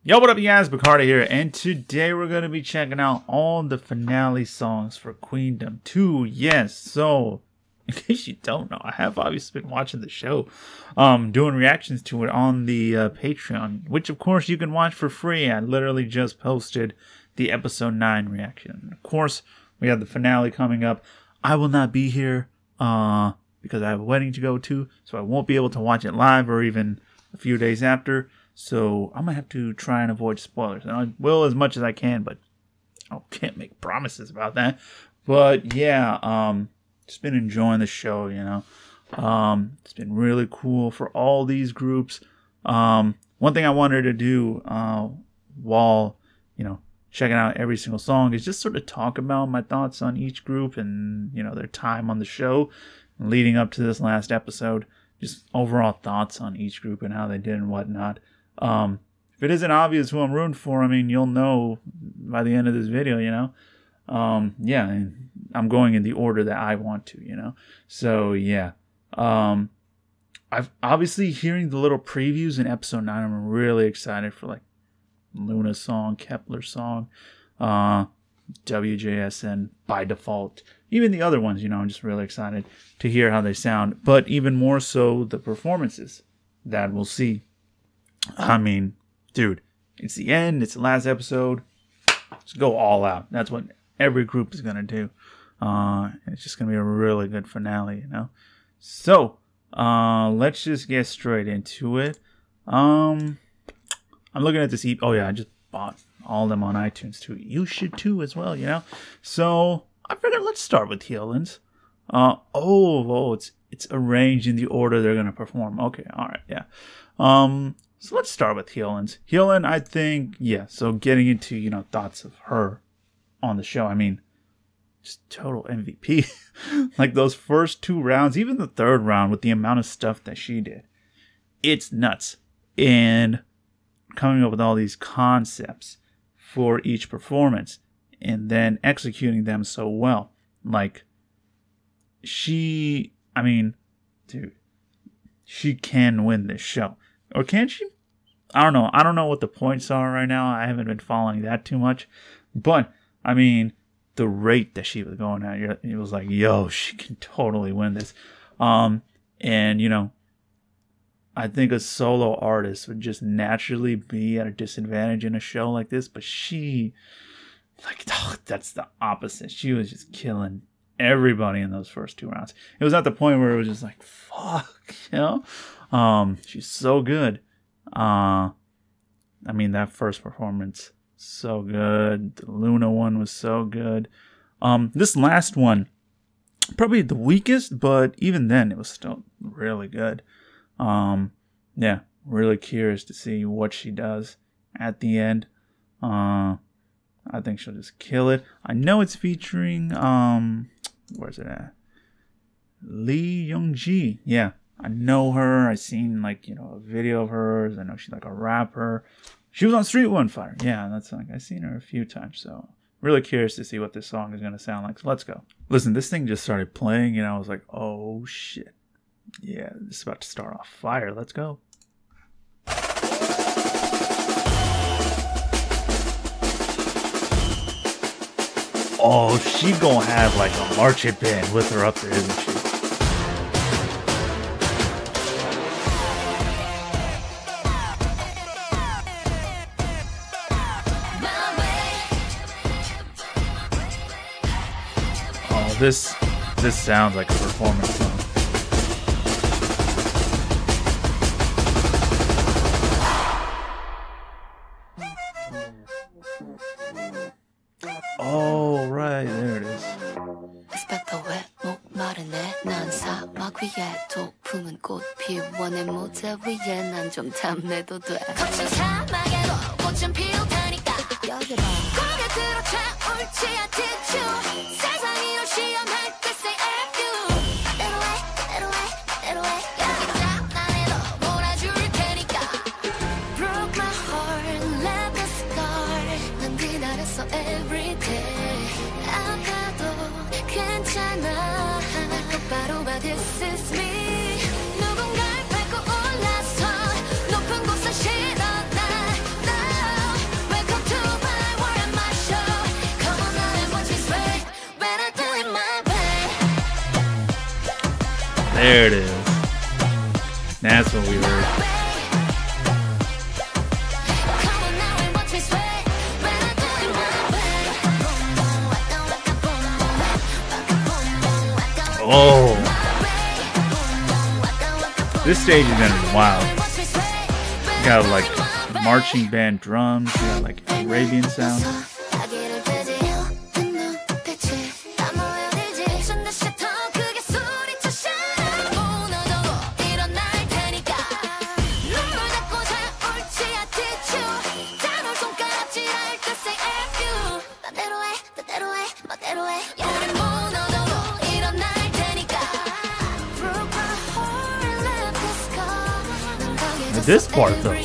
Yo, what up, you guys? Bacardi here, and today we're going to be checking out all the finale songs for Queendom 2. Yes, so, in case you don't know, I have obviously been watching the show, doing reactions to it on the Patreon, which of course you can watch for free. I literally just posted the episode 9 reaction. Of course, we have the finale coming up. I will not be here, because I have a wedding to go to, so I won't be able to watch it live or even a few days after. So I'm going to have to try and avoid spoilers. And I will as much as I can, but I can't make promises about that. But yeah, just been enjoying the show, you know. It's been really cool for all these groups. One thing I wanted to do while, you know, checking out every single song is just sort of talk about my thoughts on each group and, you know, their time on the show leading up to this last episode. Just overall thoughts on each group and how they did and whatnot. If it isn't obvious who I'm rooting for, I mean, you'll know by the end of this video, you know. Yeah, and I'm going in the order that I want to, you know. So, yeah. I've obviously hearing the little previews in episode 9, I'm really excited for, like, LOONA's song, Kep1er song, WJSN by default. Even the other ones, you know, I'm just really excited to hear how they sound. But even more so, the performances that we'll see. I mean, dude, it's the end. It's the last episode. Let's go all out. That's what every group is going to do. It's just going to be a really good finale, you know. So, let's just get straight into it. I'm looking at this EP. Oh, yeah, I just bought all of them on iTunes, too. You should, too, as well, you know. So, I figured let's start with Hyolyn's. It's arranged in the order they're going to perform. Okay, all right, yeah. So let's start with Hyolyn's. Hyolyn, I think, yeah, so getting into, you know, thoughts of her on the show. I mean, just total MVP. Like those first 2 rounds, even the 3rd round with the amount of stuff that she did. It's nuts. And coming up with all these concepts for each performance and then executing them so well. Like, I mean, dude, she can win this show. Or can she? I don't know. I don't know what the points are right now. I haven't been following that too much. But, I mean, the rate that she was going at, it was like, yo, she can totally win this. And, you know, I think a solo artist would just naturally be at a disadvantage in a show like this. But she, like, that's the opposite. She was just killing everybody in those first 2 rounds. It was at the point where it was just like, fuck, you know? She's so good. I mean, that first performance, so good. The LOONA one was so good. This last one, probably the weakest, but even then, it was still really good. Yeah, really curious to see what she does at the end. I think she'll just kill it. I know it's featuring, where's it at? Lee Young-ji. Yeah. I know her. I've seen, like, you know, a video of hers. I know she's like a rapper. She was on Street One Fire. Yeah, that's like, I've seen her a few times. So, really curious to see what this song is going to sound like. So, let's go. Listen, this thing just started playing, and I was like, oh, shit. Yeah, this is about to start off fire. Let's go. Oh, she gonna have, like, a marching band with her up there, isn't she? This sounds like a performance song. Oh, right, there it is. There it is. That's what we heard. Oh, this stage is gonna be wild. You got like marching band drums, you got like Arabian sound. This part though.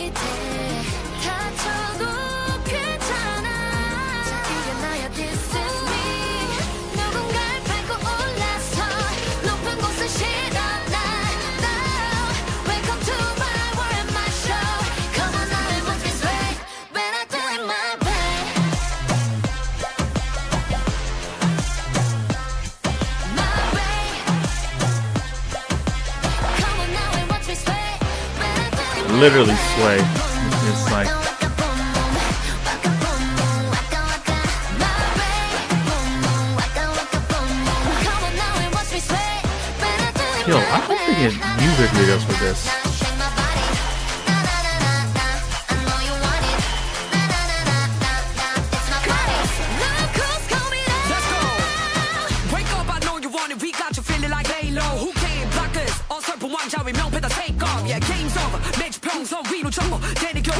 Literally sway. It's like yo, I hope they get music videos for this.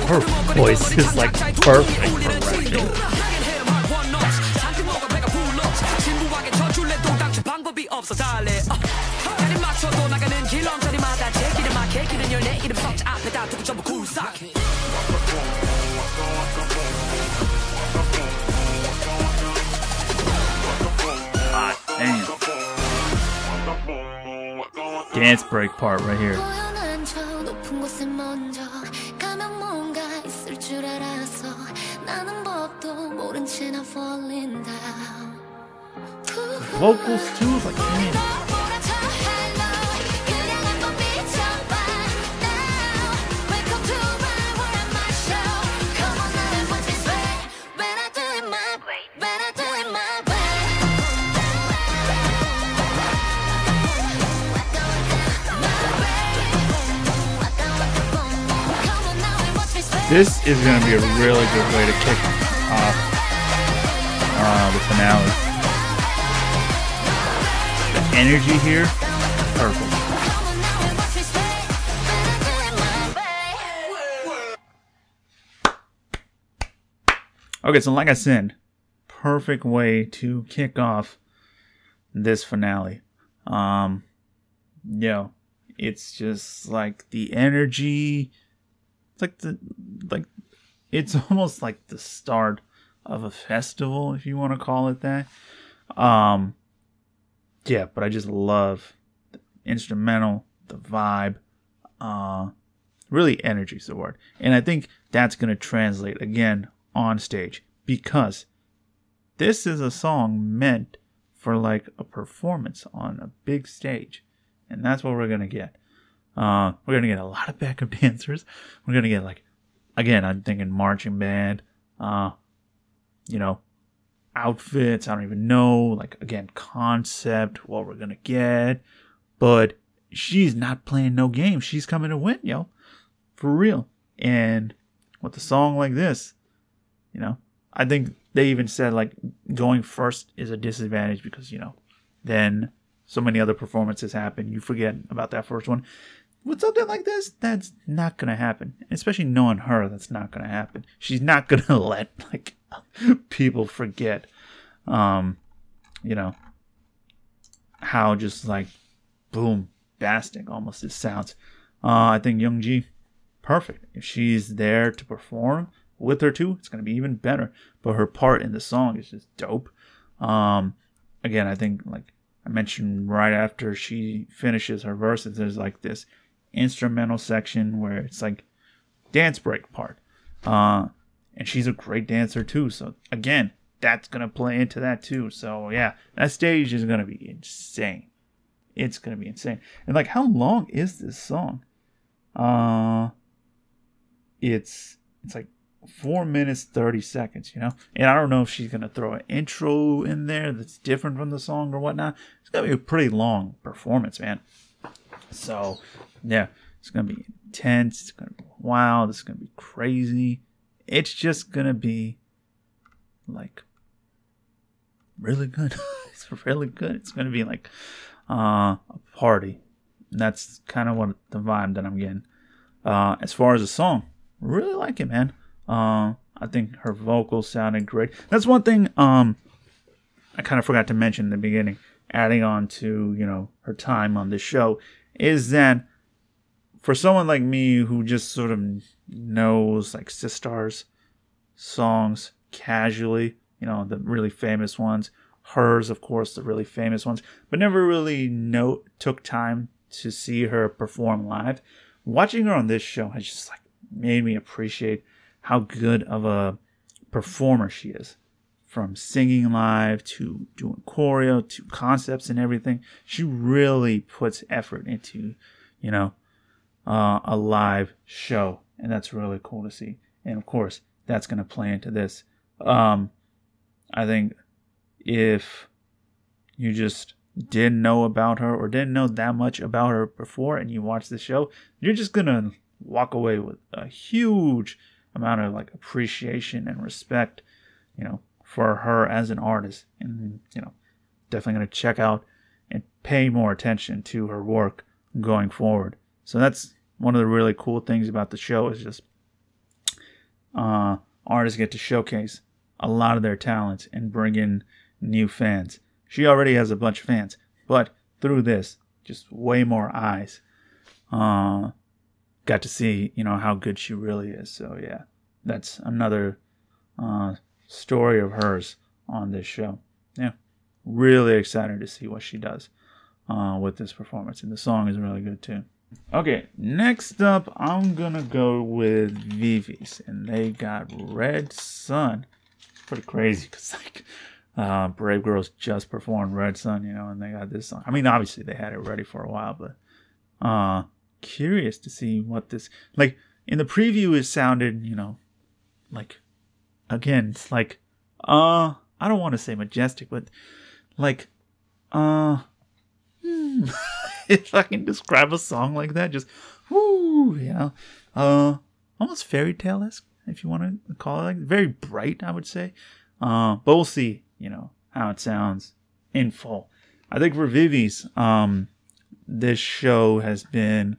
Her voice is like perfect for rapping. Ah, damn. Dance break part right here. Vocals too, like man. This is going to be a really good way to kick off the finale. The energy here, perfect. Okay, so like I said, perfect way to kick off this finale. Yo, it's just like the energy. It's like it's almost like the start of a festival, if you want to call it that. Yeah, but I just love the instrumental, the vibe. Really, energy's the word, and I think that's gonna translate again on stage because this is a song meant for like a performance on a big stage, and that's what we're gonna get. We're gonna get a lot of backup dancers. We're gonna get like, again, I'm thinking marching band. You know, outfits. I don't even know. Like again, concept. What we're gonna get, but she's not playing no game. She's coming to win, yo, for real. And with a song like this, you know, I think they even said like going first is a disadvantage because then so many other performances happen. You forget about that first one. With something like this, that's not going to happen. Especially knowing her, that's not going to happen. She's not going to let, like, people forget, how just, like, boom, bastic almost it sounds. I think Youngji, perfect. If she's there to perform with her too, it's going to be even better. But her part in the song is just dope. Again, I think, like I mentioned right after she finishes her verses, there's, like, this instrumental section where it's like dance break part, and she's a great dancer too, so again that's gonna play into that too. So yeah, that stage is gonna be insane. It's gonna be insane. And like, how long is this song? It's like 4 minutes 30 seconds, you know. And I don't know if she's gonna throw an intro in there that's different from the song or whatnot. It's gonna be a pretty long performance, man. So yeah, it's gonna be intense. It's gonna be wild. It's gonna be crazy. It's just gonna be like really good. It's really good. It's gonna be like a party. And that's kind of what the vibe that I'm getting. As far as the song, really like it, man. I think her vocals sounded great. That's one thing I kind of forgot to mention in the beginning, adding on to, you know, her time on the show, is that for someone like me who just sort of knows like Sistar's songs casually, you know, the really famous ones, hers, of course, the really famous ones, but never really took time to see her perform live. Watching her on this show has just like made me appreciate how good of a performer she is. From singing live to doing choreo to concepts and everything, she really puts effort into, you know, a live show, and that's really cool to see. And of course, that's going to play into this. I think if you just didn't know about her or didn't know that much about her before and you watch the show, you're just going to walk away with a huge amount of like appreciation and respect, you know, for her as an artist. And, you know, definitely going to check out and pay more attention to her work going forward. So that's one of the really cool things about the show, is just artists get to showcase a lot of their talents and bring in new fans. She already has a bunch of fans, but through this, just way more eyes got to see, you know, how good she really is. So yeah, that's another story of hers on this show. Yeah, really excited to see what she does with this performance, and the song is really good too. Okay, next up, I'm gonna go with VIVIZ, and they got Red Sun. Pretty crazy, because like Brave Girls just performed Red Sun, you know, and they got this song. I mean, obviously they had it ready for a while, but curious to see what this, like, in the preview it sounded, you know, like, again, it's like I don't want to say majestic, but like if I can describe a song like that, just whoo, you know, almost fairy tale-esque, if you want to call it, like very bright, I would say. But we'll see, you know, how it sounds in full. I think for VIVIZ, this show has been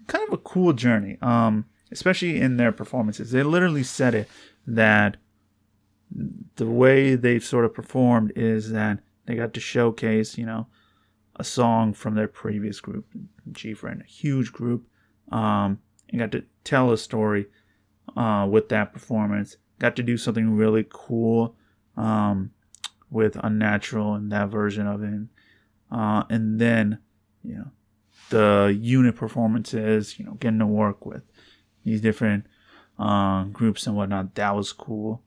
kind of a cool journey, especially in their performances. They literally said it, that the way they've sort of performed is that they got to showcase, you know, a song from their previous group, G-Friend, a huge group, and got to tell a story with that performance. Got to do something really cool with Unnatural and that version of it. And then, you know, the unit performances, you know, getting to work with these different groups and whatnot, that was cool.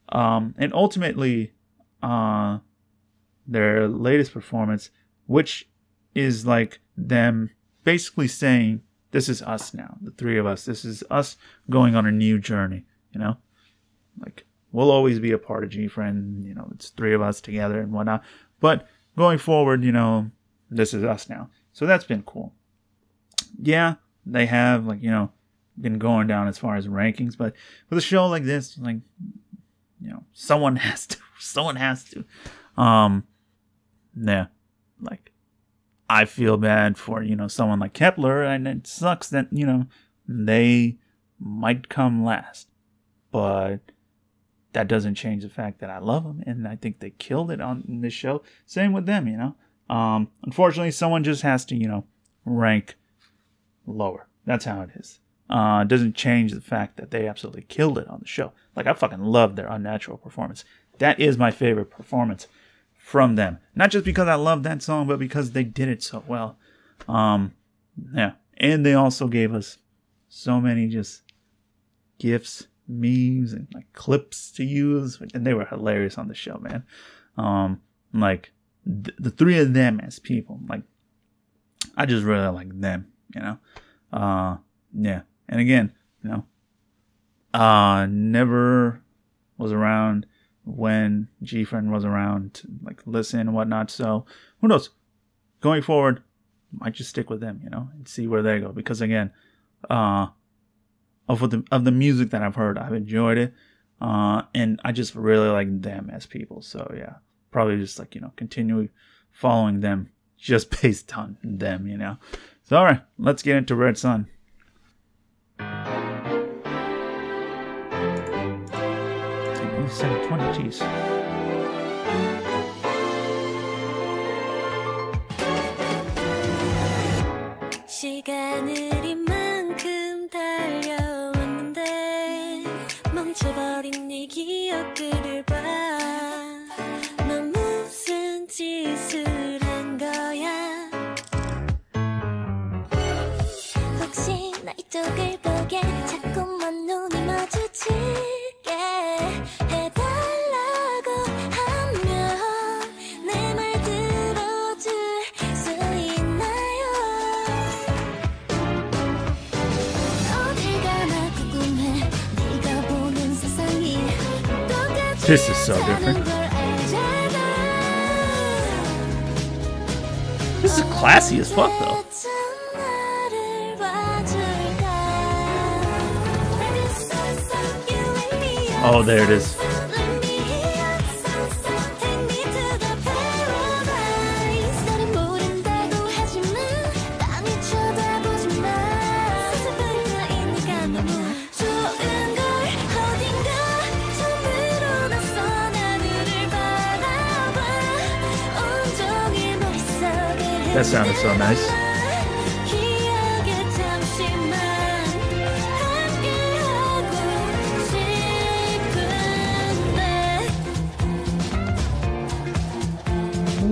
And ultimately, their latest performance, which is like them basically saying, this is us now, the three of us. This is us going on a new journey, you know? Like, we'll always be a part of G-Friend, you know, it's three of us together and whatnot. But going forward, you know, this is us now. So that's been cool. Yeah, they have, like, you know, been going down as far as rankings, but with a show like this, like, you know, someone has to. Yeah, like, I feel bad for, you know, someone like Kep1er, and it sucks that, you know, they might come last, but that doesn't change the fact that I love them, and I think they killed it on this show. Same with them, you know. Unfortunately, someone just has to, you know, rank lower. That's how it is. It doesn't change the fact that they absolutely killed it on the show. Like, I fucking love their Unnatural performance. That is my favorite performance from them. Not just because I love that song, but because they did it so well. Yeah. And they also gave us so many just gifs, memes, and like clips to use, and they were hilarious on the show, man. Like, the three of them as people. Like, I just really like them, you know. Yeah. And again, you know, never was around when GFriend was around to like listen and whatnot. So who knows? Going forward, might just stick with them, you know, and see where they go. Because again, of the music that I've heard, I've enjoyed it, and I just really like them as people. So yeah, probably just like, you know, continue following them just based on them, you know. So all right, let's get into Red Sun. Only 720, jeez. 시간을 이만큼 달려왔는데 멈춰버린 네 기억들을 봐. 넌 무슨 짓을 한 거야? 혹시 나 이쪽을 보게 자꾸만 눈이 마주치게 해달라고 하면 내 말 들어줄 수 있나요? 어딜 가나 궁금해 네가 보는 세상이 똑같지 This is so different. This is classy as fuck though. Oh, there it is. That sounded so nice.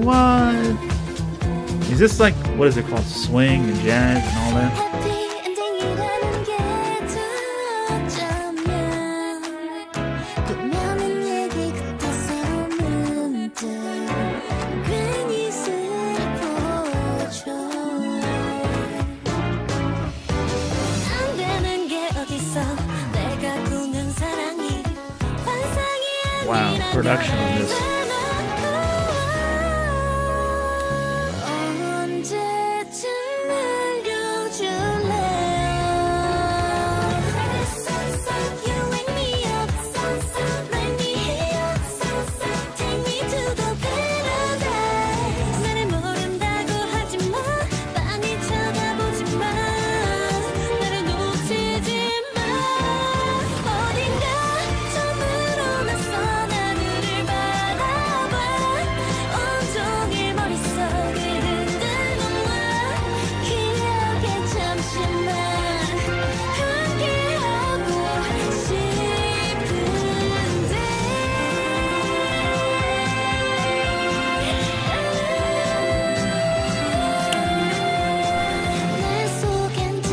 What? Is this like, what is it called? Swing and jazz and all that? Wow, production on this.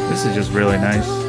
This is just really nice.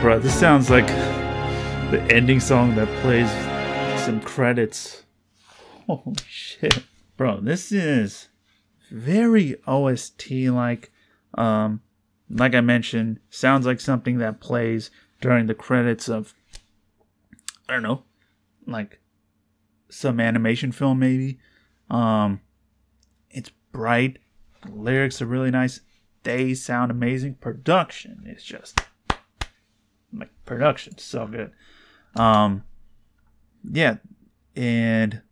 Bro, this sounds like the ending song that plays some credits. Holy shit. Bro, this is very OST-like. Like I mentioned, sounds like something that plays during the credits of I don't know, like some animation film maybe. It's bright. The lyrics are really nice. They sound amazing. Production is just like production's so good. Yeah, and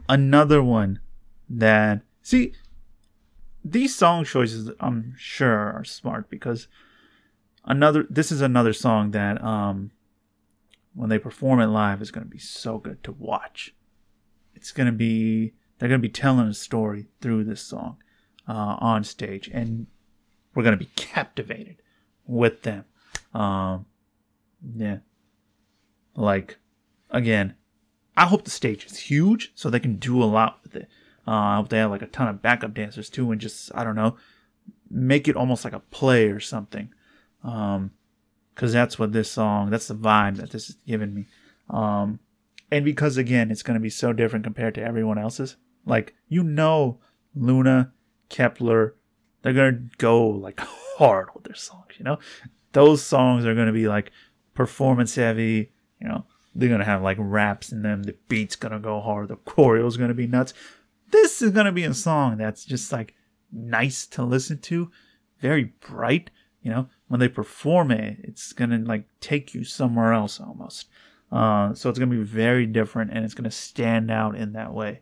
another one that see these song choices I'm sure are smart because this is another song that when they perform it live is going to be so good to watch. They're going to be telling a story through this song on stage, and we're going to be captivated with them. Yeah, like again, I hope the stage is huge so they can do a lot with it. I hope they have like a ton of backup dancers too, and just, I don't know, make it almost like a play or something. Because that's what this song, that's the vibe that this is giving me. And because again, it's going to be so different compared to everyone else's. Like, LOONA, Kep1er, they're going to go like hard with their songs, Those songs are going to be like performance heavy, They're going to have like raps in them. The beat's going to go hard. The choreo's going to be nuts. This is going to be a song that's just like nice to listen to. Very bright. When they perform it, it's going to like take you somewhere else almost. So it's going to be very different and it's going to stand out in that way.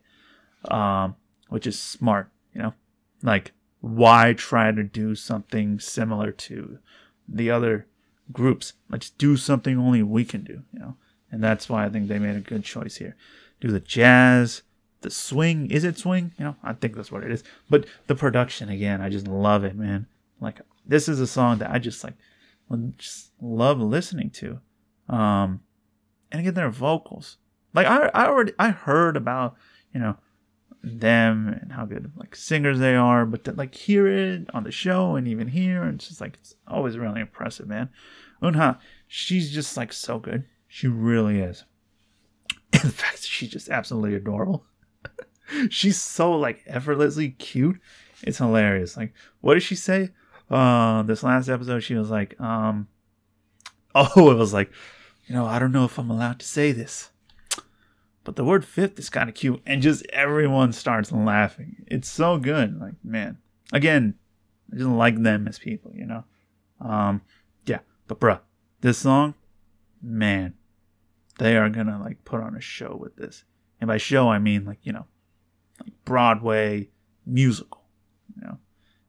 Which is smart, Like, why try to do something similar to the other groups? Let's do something only we can do, And that's why I think they made a good choice here. Do the jazz, the swing. Is it swing? I think that's what it is. But the production, again, I just love it, man. Like, this is a song that I just love listening to. And again, their vocals. Like, I heard about, them and how good like singers they are, but to like hear it on the show and even here, and it's just like, it's always really impressive, man. LOONA, she's just like so good. She really is. In fact, she's just absolutely adorable. She's so like effortlessly cute. It's hilarious. Like, what did she say? This last episode, she was like, it was like, I don't know if I'm allowed to say this, but the word fifth is kind of cute. And just everyone starts laughing. It's so good. Like, man, again, I just like them as people, Yeah, but bruh, this song, man, they are gonna like put on a show with this. And by show, I mean like, like Broadway musical,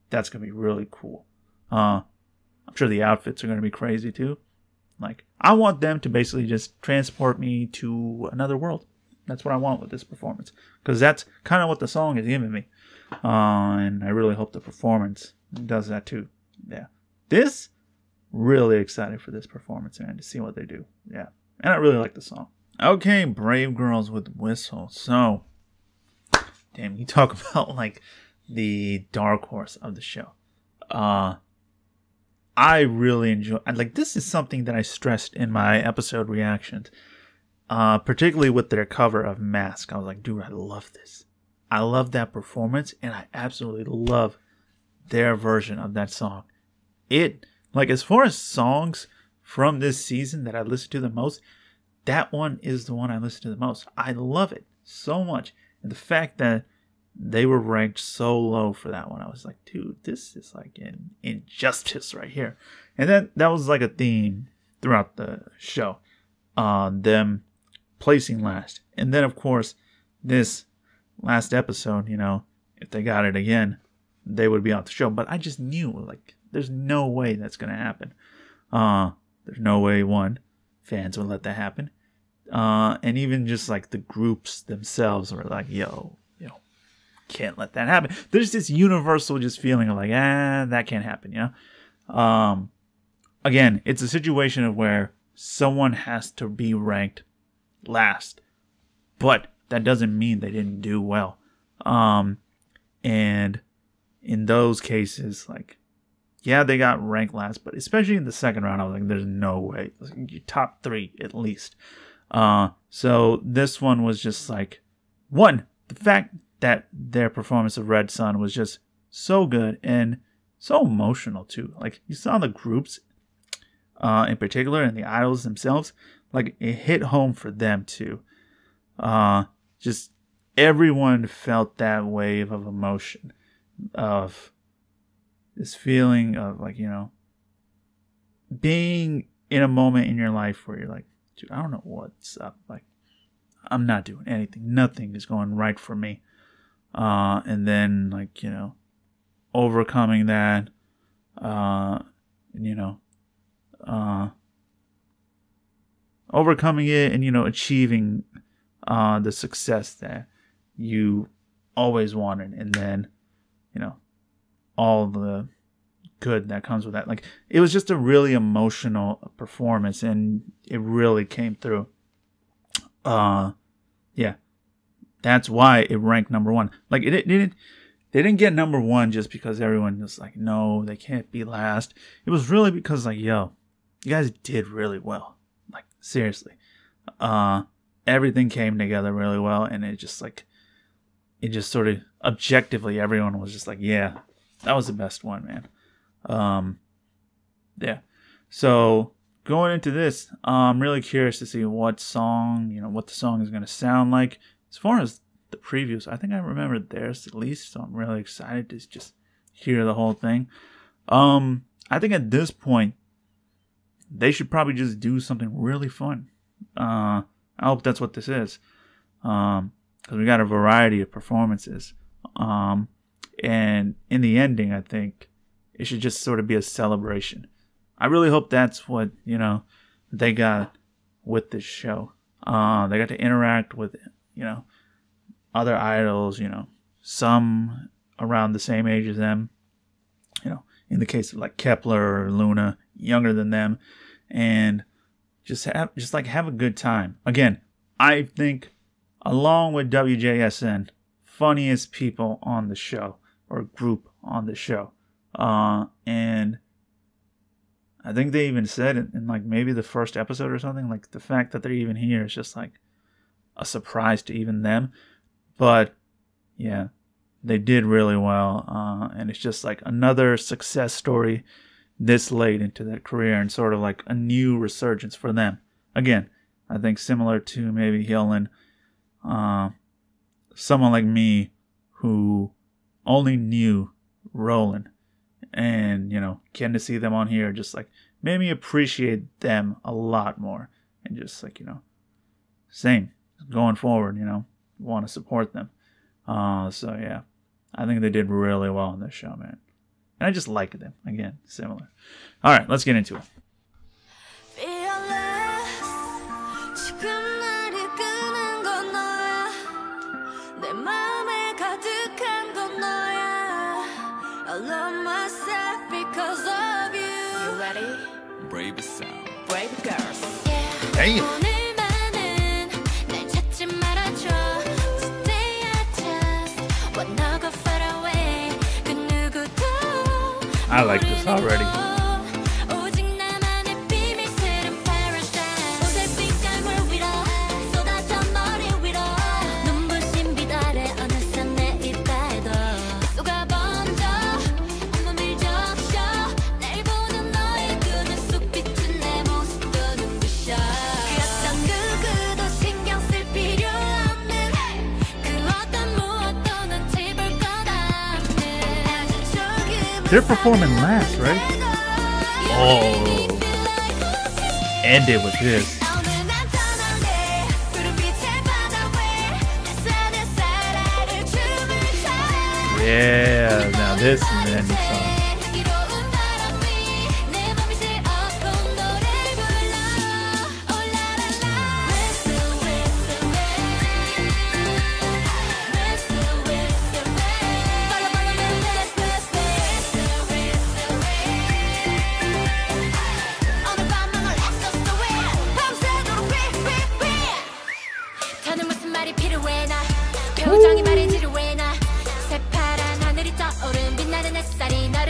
That's gonna be really cool. I'm sure the outfits are gonna be crazy too. Like, I want them to basically just transport me to another world. That's what I want with this performance. Because that's kind of what the song is giving me. And I really hope the performance does that too. Yeah. Really excited for this performance, man, to see what they do. Yeah. And I really like the song. Okay, Brave Girls with Whistle. So, damn, you talk about like the dark horse of the show. I really enjoy, like, this is something that I stressed in my episode reactions, particularly with their cover of Mask. I was like, dude, I love this. I love that performance, and I absolutely love their version of that song. Like, as far as songs from this season that I listen to the most, that one is the one I listen to the most. I love it so much. And the fact that they were ranked so low for that one, I was like, dude, this is like an injustice right here. And then that was like a theme throughout the show, them placing last. And then, of course, this last episode, if they got it again, they would be off the show. But I just knew, like, there's no way that's going to happen. There's no way, fans would let that happen. And even just like the groups themselves were like, yo, can't let that happen. There's this universal just feeling of like, that can't happen, Again, it's a situation of where someone has to be ranked last, but that doesn't mean they didn't do well. And in those cases, like, yeah, they got ranked last, but especially in the second round, I was like, there's no way. Like, top 3 at least. So this one was just like, the fact that their performance of Red Sun was just so good and so emotional too. Like, you saw the groups. in particular, and the idols themselves, like it hit home for them too. Just everyone felt that wave of emotion, of this feeling of like, being in a moment in your life where you're like, dude, I don't know what's up. Like, I'm not doing anything. Nothing is going right for me. And then like, overcoming that, overcoming it and, achieving the success that you always wanted. And then, all the good that comes with that. Like, it was just a really emotional performance, and it really came through. Yeah, that's why it ranked number one. Like, they didn't get number one just because everyone was like, no, they can't be last. It was really because like, yo, you guys did really well. Like, seriously. Everything came together really well, and it just sort of objectively, everyone was just like, yeah, that was the best one, man. Yeah. So going into this, I'm really curious to see what the song is going to sound like. As far as the previews, I think I remember theirs at least, so I'm really excited to just hear the whole thing. I think at this point, they should probably just do something really fun. I hope that's what this is, because we got a variety of performances. And in the ending, I think it should just sort of be a celebration. I really hope that's what, they got with this show. They got to interact with, other idols, some around the same age as them, in the case of like Kep1er or LOONA, younger than them, and just have a good time. Again, I think along with WJSN, funniest people on the show, or group on the show. And I think they even said it in like maybe the first episode or something, like the fact that they're even here is just like a surprise to even them. But yeah, they did really well. And it's just like another success story this late into their career, and sort of like a new resurgence for them. Again, I think similar to maybe Hyolyn, someone like me who only knew Roland, and getting to see them on here just like made me appreciate them a lot more, and just like same going forward, want to support them. So yeah, I think they did really well on this show, man, and I just like them. Again, similar. All right, let's get into it. Brave sound. Brave girls. Damn. I like this already. They're performing last, right? Oh. End it with this. Yeah, now this is the ending song. 표정이 말해 지루해 나 새파란 하늘이 떠오른 빛나는 햇살이 나를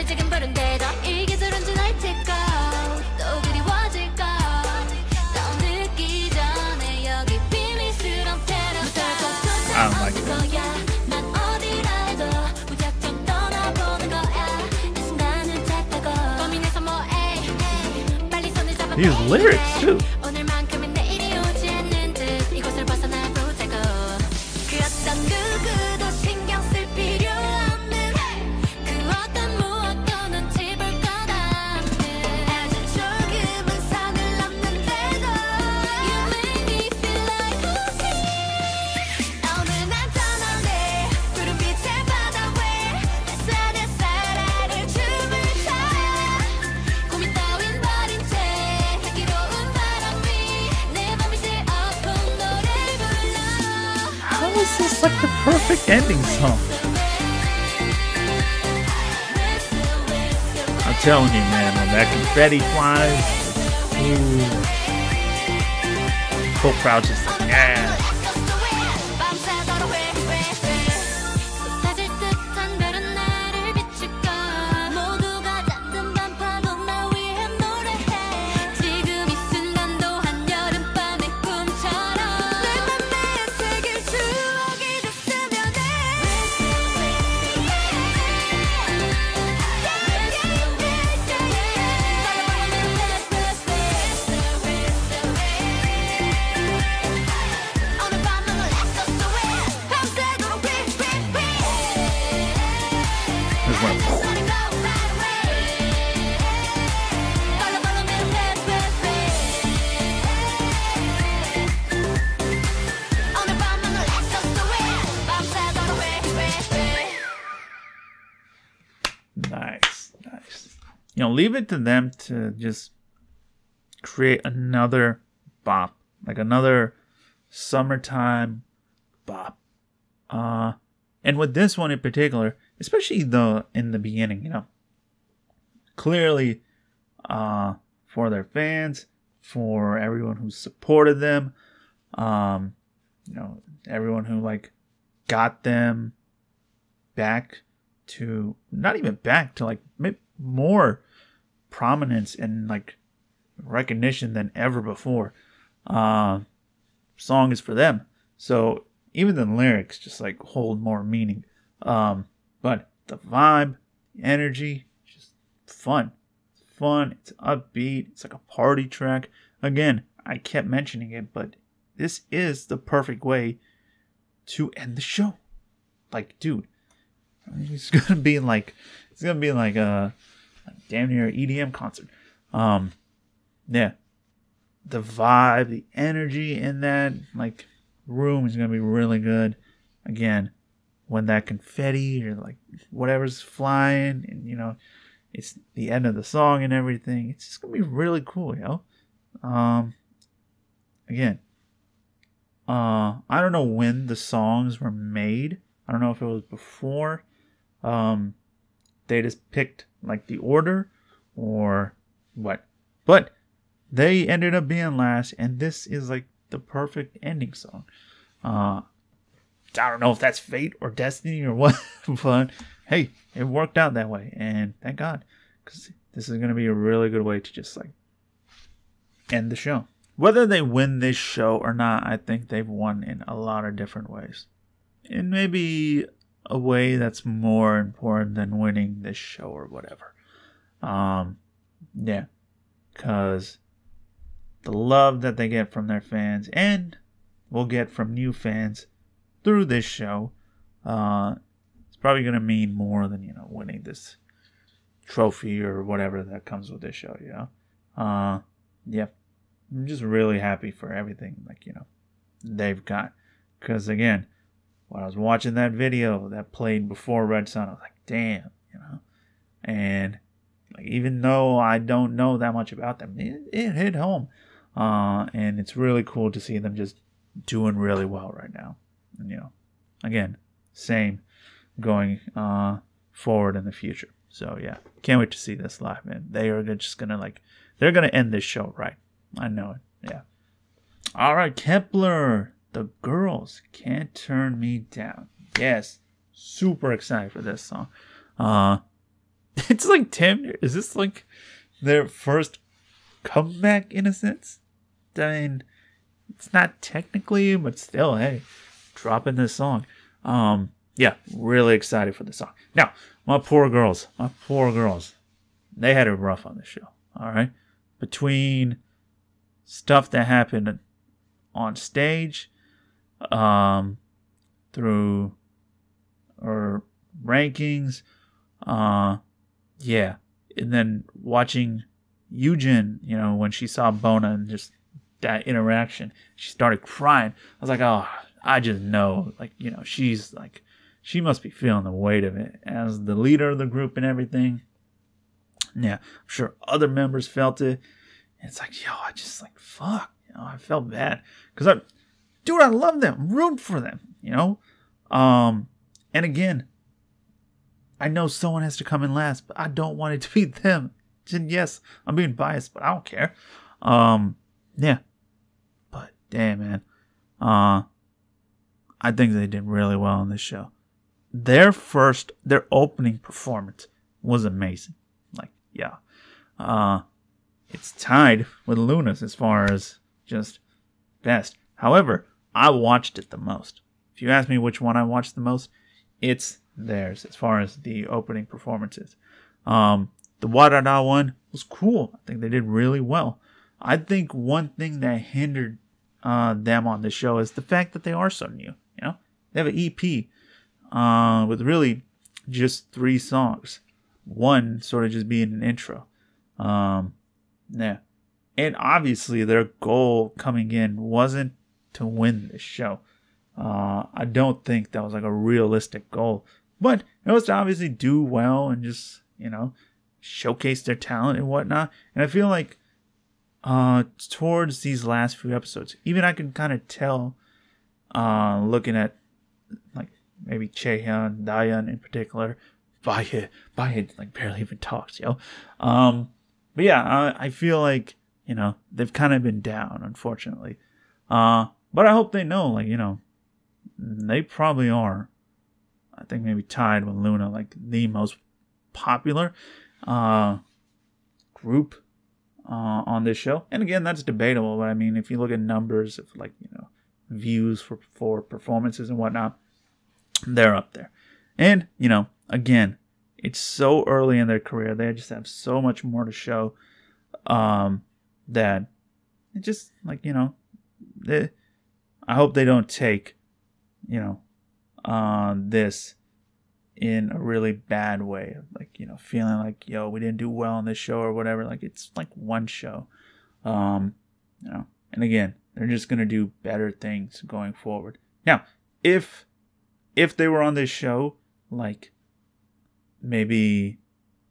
These lyrics too. 오늘만큼은 내일이 오지 않는 듯 이곳을 벗어나보자고 그 어떤 누구도 신경 쓸 필요 없는 그 어떤 무엇도 눈치 볼 것 없는 아주 조금은 선을 넘는데도 You make me feel like okay 오늘 난 떠날래 푸른빛의 바다 위에 내 사라를 춤을 춰 고민 따윈 버린 채 향기로운 바람이 내 맘이 새어폰 노래 불러 How is this like the perfect ending song? I'm telling you, man, when that confetti flies, ooh, whole crowd just like, yeah. 쏟아질 듯한 별은 나를 비추고 모두가 잠든 밤파도 나 위해 노래해 지금 이 순간도 한여름밤의 꿈처럼 내 맘에 새길 추억이 됐으면 해 오늘 밤은 let's go away 밤새도록 There's one. Nice, nice. You know, leave it to them to just create another bop, like another summertime bop. And with this one in particular, especially in the beginning, you know, clearly, for their fans, for everyone who supported them, you know, everyone who like got them back to, not even back to like more prominence and like recognition than ever before. Song is for them. So even the lyrics just like hold more meaning. But the vibe, the energy, just fun. It's fun. It's upbeat. It's like a party track. Again, I kept mentioning it, but this is the perfect way to end the show. Like, dude, it's gonna be like a damn near EDM concert. Yeah, the vibe, the energy in that like room is gonna be really good. Again, when that confetti or like whatever's flying, and you know, it's the end of the song and everything. It's just gonna be really cool, yo. Again, I don't know when the songs were made. I don't know if it was before. They just picked like the order or what, but they ended up being last, and this is like the perfect ending song. I don't know if that's fate or destiny or what, but hey, it worked out that way, and thank God, because this is going to be a really good way to just like end the show. Whether they win this show or not, I think they've won in a lot of different ways. In maybe a way that's more important than winning this show or whatever. Yeah, because the love that they get from their fans and will get from new fans through this show, it's probably going to mean more than, you know, winning this trophy or whatever that comes with this show, you know. Yeah, I'm just really happy for everything, like, you know, they've got. Because again, when I was watching that video that played before Red Sun, I was like, damn, you know. And like, even though I don't know that much about them, it hit home. And it's really cool to see them just doing really well right now. And, you know, again, same going forward in the future. So yeah, can't wait to see this live, man. They are just gonna like, they're gonna end this show right. I know it. Yeah. All right, Kep1er. The girls can't turn me down. Yes, super excited for this song. It's like Tim. Is this like their first comeback in a sense? I mean, it's not technically, but still, hey, dropping this song. Yeah, really excited for the song. Now, my poor girls, they had it rough on this show. All right, between stuff that happened on stage, through or rankings, yeah, and then watching Yujin, you know, when she saw Bona and just that interaction, she started crying. I was like, oh, I just know, like, you know, she's like, she must be feeling the weight of it as the leader of the group and everything. Yeah, I'm sure other members felt it. And it's like, yo, I just like, fuck, you know, I felt bad because I love them, I'm rooting for them, you know. And again, I know someone has to come in last, but I don't want it to be them. And yes, I'm being biased, but I don't care. Yeah, but damn, man, I think they did really well on this show. Their opening performance was amazing. Like, yeah, it's tied with LOONA's as far as just best. However, I watched it the most. If you ask me which one I watched the most, it's theirs as far as the opening performances. The Wadada one was cool. I think they did really well. I think one thing that hindered them on the show is the fact that they are so new. You know, they have an EP with really just 3 songs. One sort of just being an intro. Yeah, and obviously their goal coming in wasn't to win this show. I don't think that was like a realistic goal, but it was to obviously do well and just, you know, showcase their talent and whatnot. And I feel like towards these last few episodes, even I can kind of tell, looking at like maybe Chaehyun, Dahyun in particular, Bae like barely even talks, yo. But yeah, I feel like, you know, they've kind of been down, unfortunately. But I hope they know, like, you know, they probably are, I think maybe tied with LOONA, like the most popular group on this show. And again, that's debatable, but I mean, if you look at numbers of, like, you know, views for performances and whatnot, they're up there. And, you know, again, it's so early in their career, they just have so much more to show, that it just, like, you know, I hope they don't take, you know, this in a really bad way, like, you know, feeling like, yo, we didn't do well on this show or whatever. Like, it's like one show, you know, and again, they're just gonna do better things going forward. Now, if they were on this show like maybe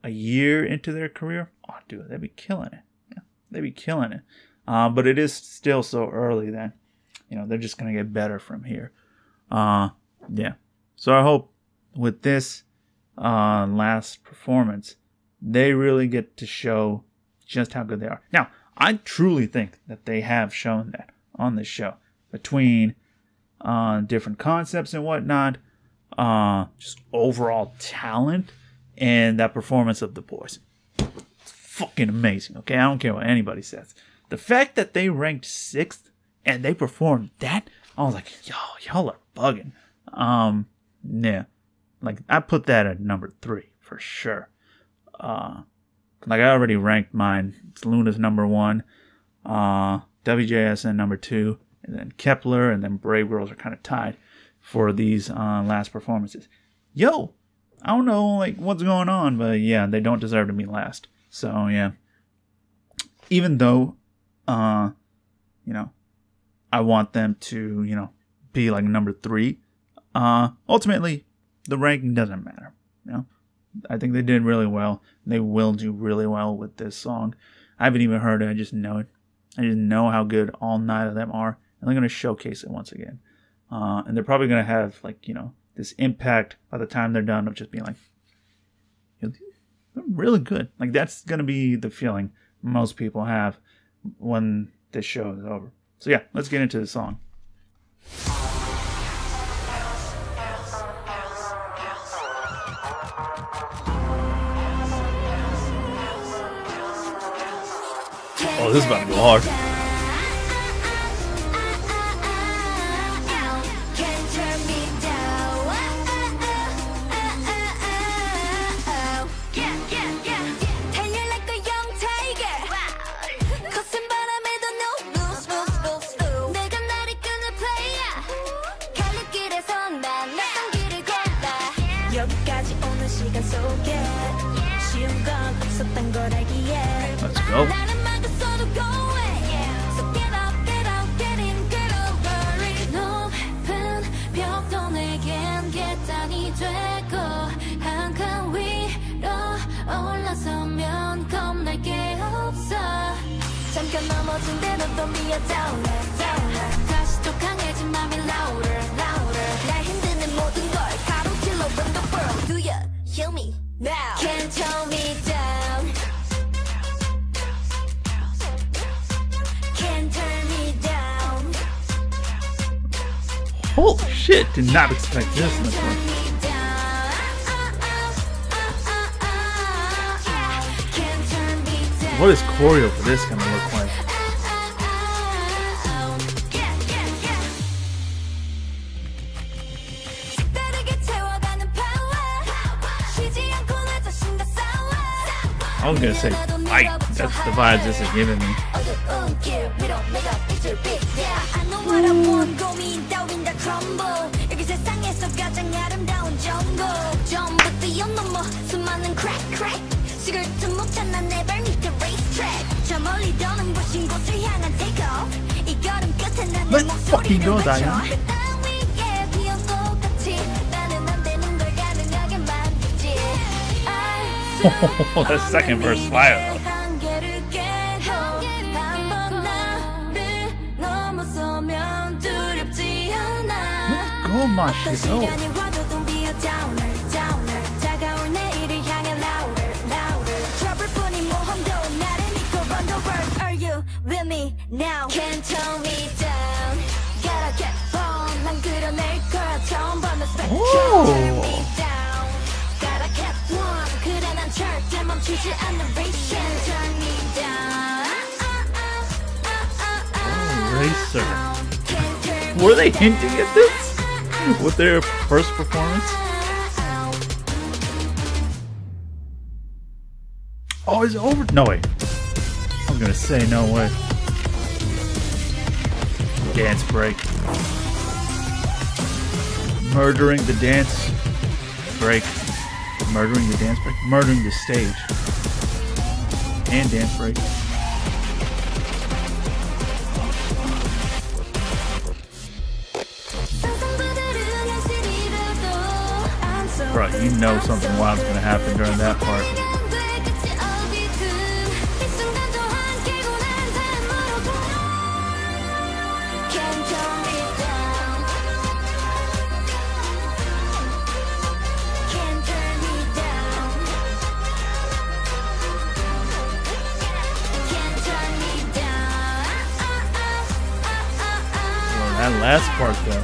a year into their career, oh dude, they'd be killing it. Yeah, they'd be killing it. But it is still so early that, you know, they're just gonna get better from here. Yeah. So I hope with this last performance, they really get to show just how good they are. Now, I truly think that they have shown that on this show between different concepts and whatnot, just overall talent, and that performance of the boys. It's fucking amazing. Okay, I don't care what anybody says. The fact that they ranked 6th and they performed that, I was like, yo, y'all are bugging. Yeah, like I put that at number 3 for sure. Like I already ranked mine. It's LOONA's number 1, WJSN number 2, and then Kep1er and then Brave Girls are kind of tied for these last performances. Yo, I don't know like what's going on, but yeah, they don't deserve to be last. So yeah, even though, you know, I want them to, you know, be like number 3. Ultimately, the ranking doesn't matter. You know, I think they did really well. They will do really well with this song. I haven't even heard it. I just know it. I just know how good all 9 of them are, and they're gonna showcase it once again. And they're probably gonna have like, you know, this impact by the time they're done of just being like, they're really good. Like that's gonna be the feeling most people have when this show is over. So yeah, let's get into the song. Oh, this is about to go hard. Let's go. 잠깐 넘어진 대로 don't be a downer, downer. 다시 또 강해진 맘이 louder, louder. 날 흔드는 모든 걸 가로질러 run the world. Do you hear me now? Can't tell me down. Can't turn me down. Holy shit! Did not expect this in this one. What is choreo for this gonna look like? I was gonna say fight. That's the vibes this is giving me. Let's fucking go, Diane. Oh, the second verse fire. Let's go, my shit. Oh. With me now, can't tell me down. Gotta get on. 난 그려낼 거야. 처음 보는 spectrum. Turn me down. Gotta get one. 그래 난 절대 멈추지 않는 race. Can't turn me down. Racer. Were they hinting at this with their first performance? Oh, is it over? No way. I was gonna say no way. Dance break. Murdering the dance break. Murdering the dance break. Murdering the stage. And dance break. Bro, you know something wild's gonna happen during that part. That last part though.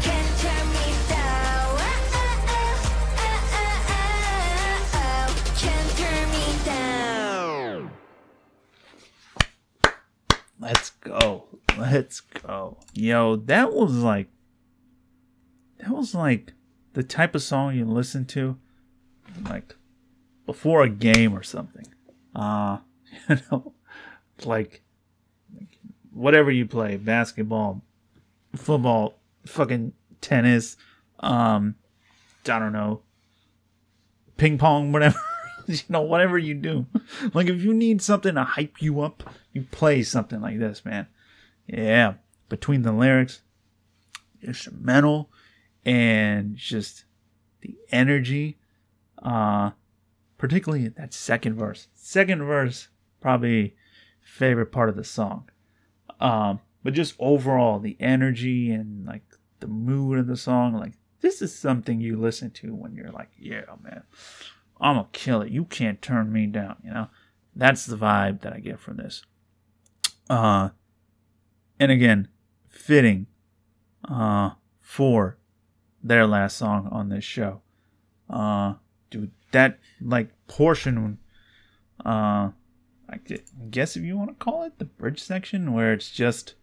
Let's go. Let's go. Yo, that was like the type of song you listen to like before a game or something. You know, like whatever you play, basketball, football, fucking tennis, I don't know, ping pong, whatever. You know, whatever you do. Like if you need something to hype you up, you play something like this, man. Yeah. Between the lyrics, instrumental, and just the energy, particularly that second verse. Second verse, probably favorite part of the song. But just overall, the energy and like the mood of the song, like this is something you listen to when you're like, yeah, man, I'm gonna kill it. You can't turn me down, you know? That's the vibe that I get from this. And again, fitting for their last song on this show. Dude, that like portion, I guess if you want to call it the bridge section, where it's just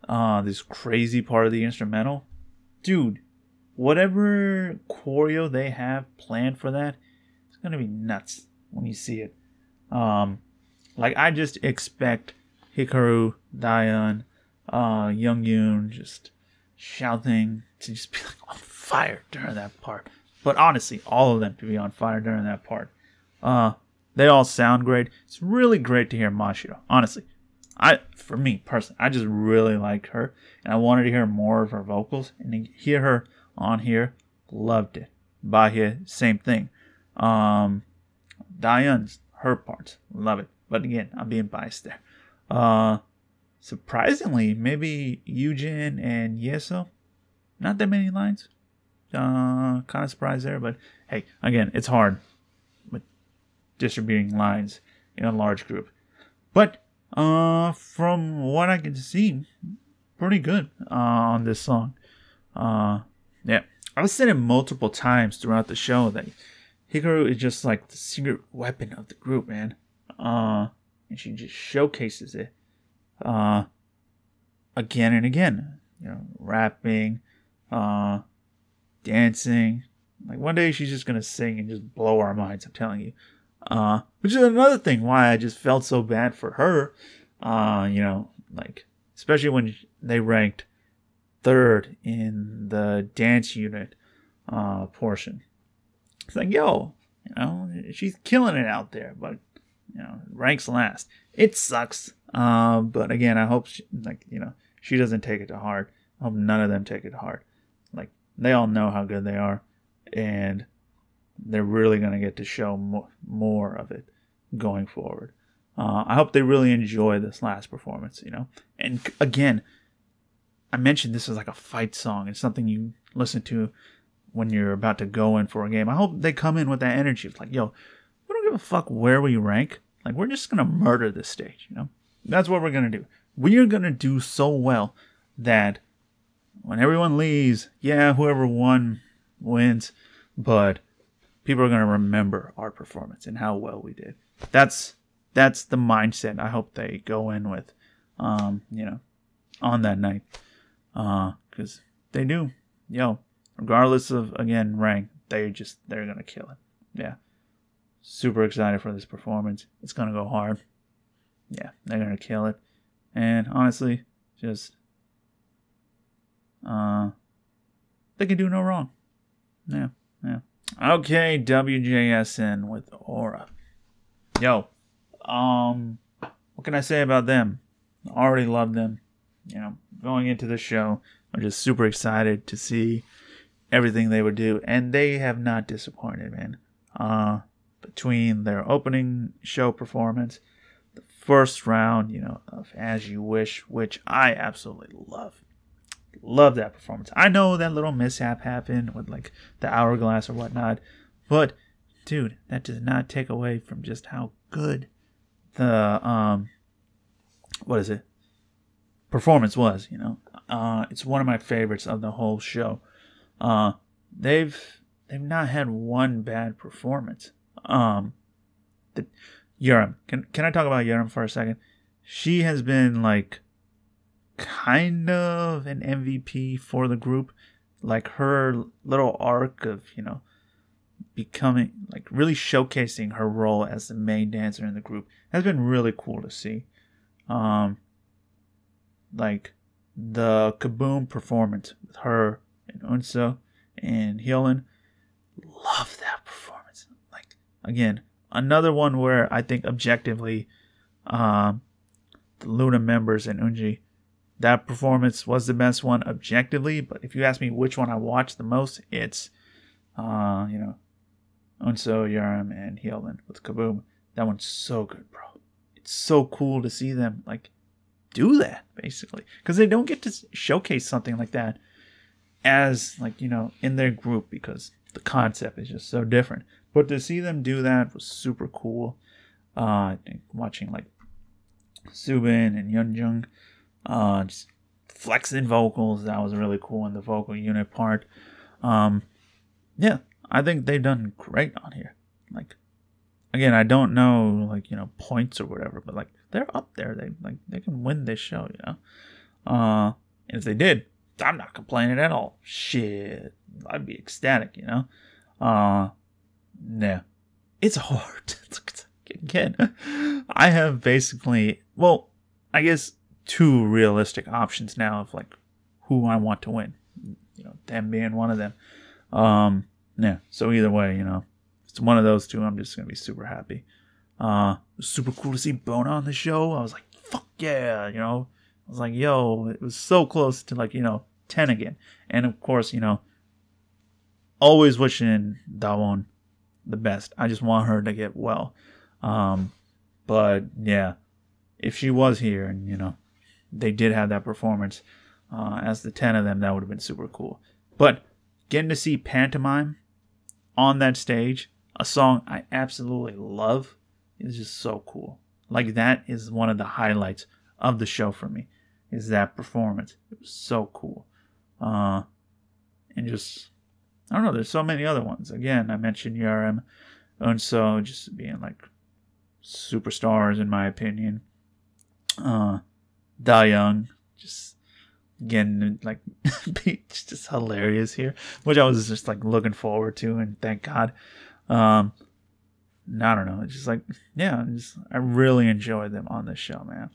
this crazy part of the instrumental. Dude, whatever choreo they have planned for that, it's gonna be nuts when you see it. Like I just expect Hikaru, Daeun, Youngyoon just shouting to just be like on fire during that part. But honestly, all of them to be on fire during that part. They all sound great. It's really great to hear Mashiro. Honestly, for me personally, I just really like her, and I wanted to hear more of her vocals. And to hear her on here, loved it. Bahia, same thing. Diane's, her parts, love it. But again, I'm being biased there. Surprisingly, maybe Yujin and Yeso, not that many lines. Kind of surprised there, but hey, again, it's hard with distributing lines in a large group. But from what I can see, pretty good on this song. Yeah, I've said it multiple times throughout the show that Hikaru is just like the secret weapon of the group, man. And she just showcases it again and again. You know, rapping, dancing. Like one day she's just gonna sing and just blow our minds, I'm telling you. Which is another thing why I just felt so bad for her. You know, like especially when they ranked 3rd in the dance unit portion. It's like, yo, you know, she's killing it out there, but you know, ranks last. It sucks. But again, I hope she, like, you know, she doesn't take it to heart. I hope none of them take it to heart. Like, they all know how good they are, and they're really gonna get to show more of it going forward. I hope they really enjoy this last performance, you know. And again, I mentioned this is like a fight song. It's something you listen to when you're about to go in for a game. I hope they come in with that energy. It's like, yo, we don't give a fuck where we rank. Like, we're just gonna murder this stage, you know. That's what we're gonna do. We are gonna do so well that when everyone leaves, yeah, whoever won wins, but people are gonna remember our performance and how well we did. That's the mindset I hope they go in with, you know, on that night, because they do, yo. Regardless of, again, rank, they're gonna kill it. Yeah. Super excited for this performance. It's gonna go hard. Yeah, they're gonna kill it. And honestly, just they can do no wrong. Yeah. Okay, WJSN with Aura. Yo, what can I say about them? I already love them. You know, going into the show, I'm just super excited to see everything they would do, and they have not disappointed, man. Between their opening show performance, the first round, you know, of As You Wish, which I absolutely love that performance. I know that little mishap happened with like the hourglass or whatnot, but dude, that does not take away from just how good the performance was. You know, it's one of my favorites of the whole show. They've not had one bad performance. Yurim, can I talk about Yurim for a second? She has been like kind of an MVP for the group. Like her little arc of, you know, becoming, like, really showcasing her role as the main dancer in the group has been really cool to see. Like the Kaboom performance with her and Unso and Hyolyn, love that performance. Like, again, another one where I think objectively, the LOONA members and Unji, that performance was the best one objectively. But if you ask me which one I watched the most, it's you know, Unso, Yurim, and Hyolyn with Kaboom. That one's so good, bro. It's so cool to see them like do that, basically, because they don't get to showcase something like that as, like, you know, in their group, because the concept is just so different. But to see them do that was super cool. I think watching like Subin and Yeonjung just flexing vocals, that was really cool in the vocal unit part. Yeah, I think they've done great on here. Like, again, I don't know, like, you know, points or whatever, but like they're up there. They can win this show, you know. And if they did, I'm not complaining at all. Shit, I'd be ecstatic, you know. Yeah, it's hard. Again, I have basically, well, I guess 2 realistic options now of like who I want to win. You know, them being one of them. Yeah. So either way, you know, if it's one of those 2, I'm just gonna be super happy. Super cool to see Bona on the show. I was like, fuck yeah, you know. I was like, yo, it was so close to like, you know, 10 again. And of course, you know, always wishing Dawon the best. I just want her to get well. But yeah, if she was here and, you know, they did have that performance as the 10 of them, that would have been super cool. But getting to see Pantomime on that stage, a song I absolutely love, is just so cool. Like, that is one of the highlights of the show for me, is that performance. It was so cool. And just, I don't know, there's so many other ones. Again, I mentioned Yerim, Eunso just being like superstars in my opinion. Dayoung just getting like just hilarious here, which I was just like looking forward to, and thank God. I don't know, it's just like, yeah, I really enjoyed them on this show, man.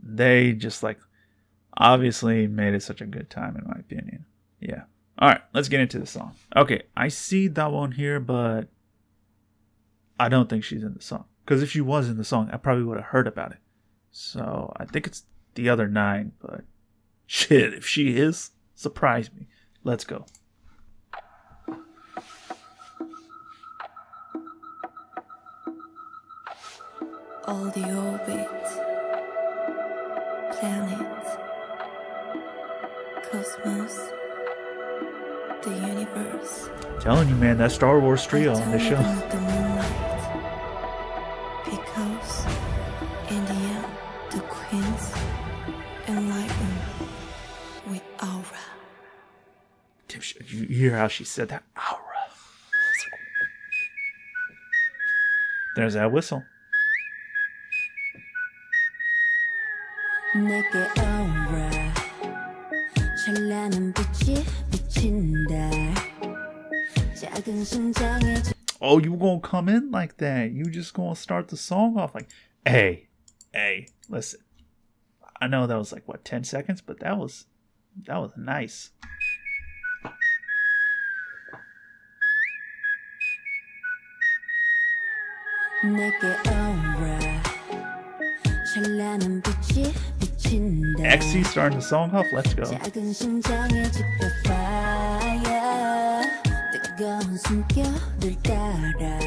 They just like obviously made it such a good time in my opinion. Yeah. All right, let's get into the song. Okay, I see Dawon here, but I don't think she's in the song. Because if she was in the song, I probably would have heard about it. So I think it's the other 9, but shit, if she is, surprise me. Let's go. All the orbits, planets, cosmos, the universe. Telling you, man, that Star Wars trio on this show. The moonlight, because in the end, the queens enlighten with aura. You hear how she said that? Aura. There's that whistle. 내게 aura 찬란한 빛이 비친다 작은 심장에 Oh, you gonna come in like that? You just gonna start the song off like, hey, listen. I know that was like what, 10 seconds, but that was nice. 내게 aura 찬란한 빛이 비친다 XC starting the song off. Let's go. 작은 심장에 짙은 fire 뜨거운 숨결을 따라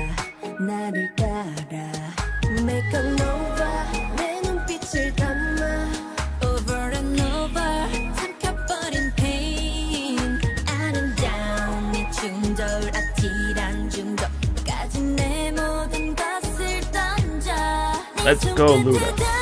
나를 따라 Make a nova 내 눈빛을 담아 Over and over 삼켜버린 pain 아름다운 내 충돌 아찔한 중독까지 내 모든 것을 던져 Let's go, LOONA.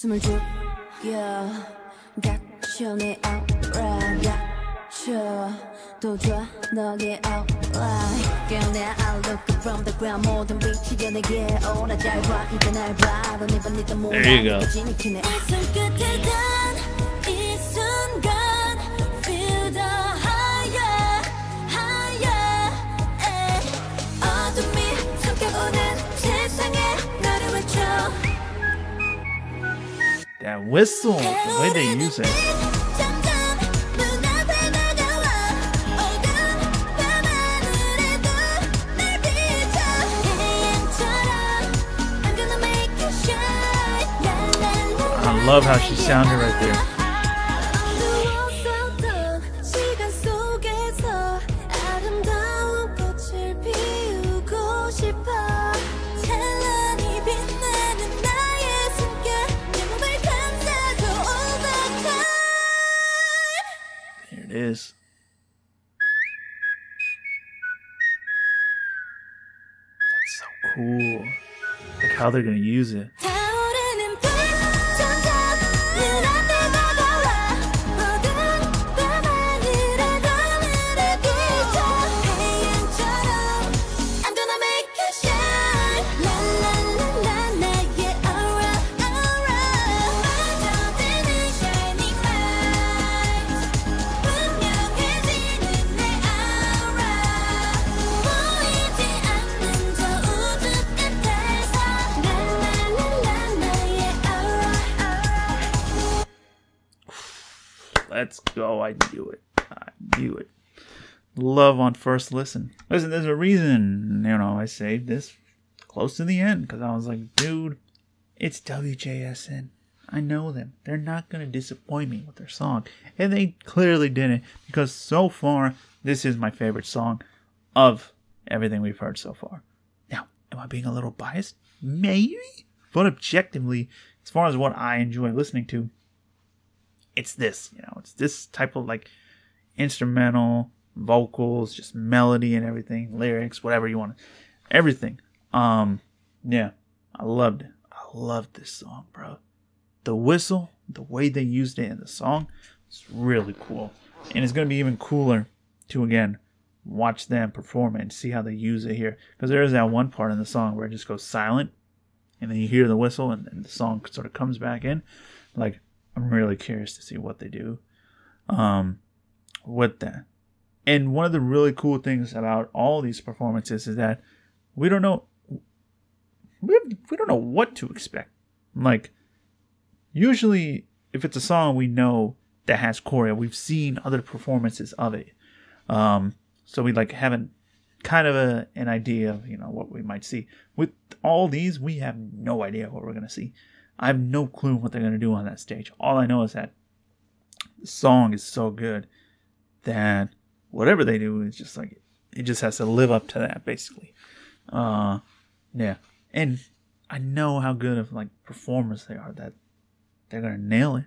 숨을 죽여 갇혀 내 aura 갇혀 또 좋아 너의 aura 깨어내 I look up from the ground 모든 빛이 내게 오라 잘 봐 이제 날 바로 네 번째 모든 There you go. 이 손끝에 단 이 순간 feel the higher higher 어둠이 삼켜오는 세상에 너를 외쳐 That whistle, the way they use it. I love how she sounded right there. It is. That's so cool. Like how they're gonna use it. Let's go. I knew it. Love on first listen. Listen, there's a reason, I saved this close to the end, because I was like, dude, it's WJSN. I know them. They're not going to disappoint me with their song. And they clearly didn't, because so far, this is my favorite song of everything we've heard so far. Now, am I being a little biased? Maybe. But objectively, as far as what I enjoy listening to, it's this. It's this type of like instrumental, vocals, just melody and everything, lyrics, whatever you want. Everything. Yeah, I loved it. I loved this song, bro. The whistle, the way they used it in the song, it's really cool. And it's going to be even cooler to, again, watch them perform it and see how they use it here. Because there is that one part in the song where it just goes silent, and then you hear the whistle, and the song sort of comes back in. Like, I'm really curious to see what they do with that. And one of the really cool things about all these performances is that we don't know what to expect. Like, usually, if it's a song we know that has choreo, we've seen other performances of it. So we like have kind of an idea of, what we might see. With all these, we have no idea what we're going to see. I have no clue what they're going to do on that stage. All I know is that the song is so good that whatever they do is just like, it just has to live up to that, basically. Yeah. And I know how good of like performers they are, that they're going to nail it.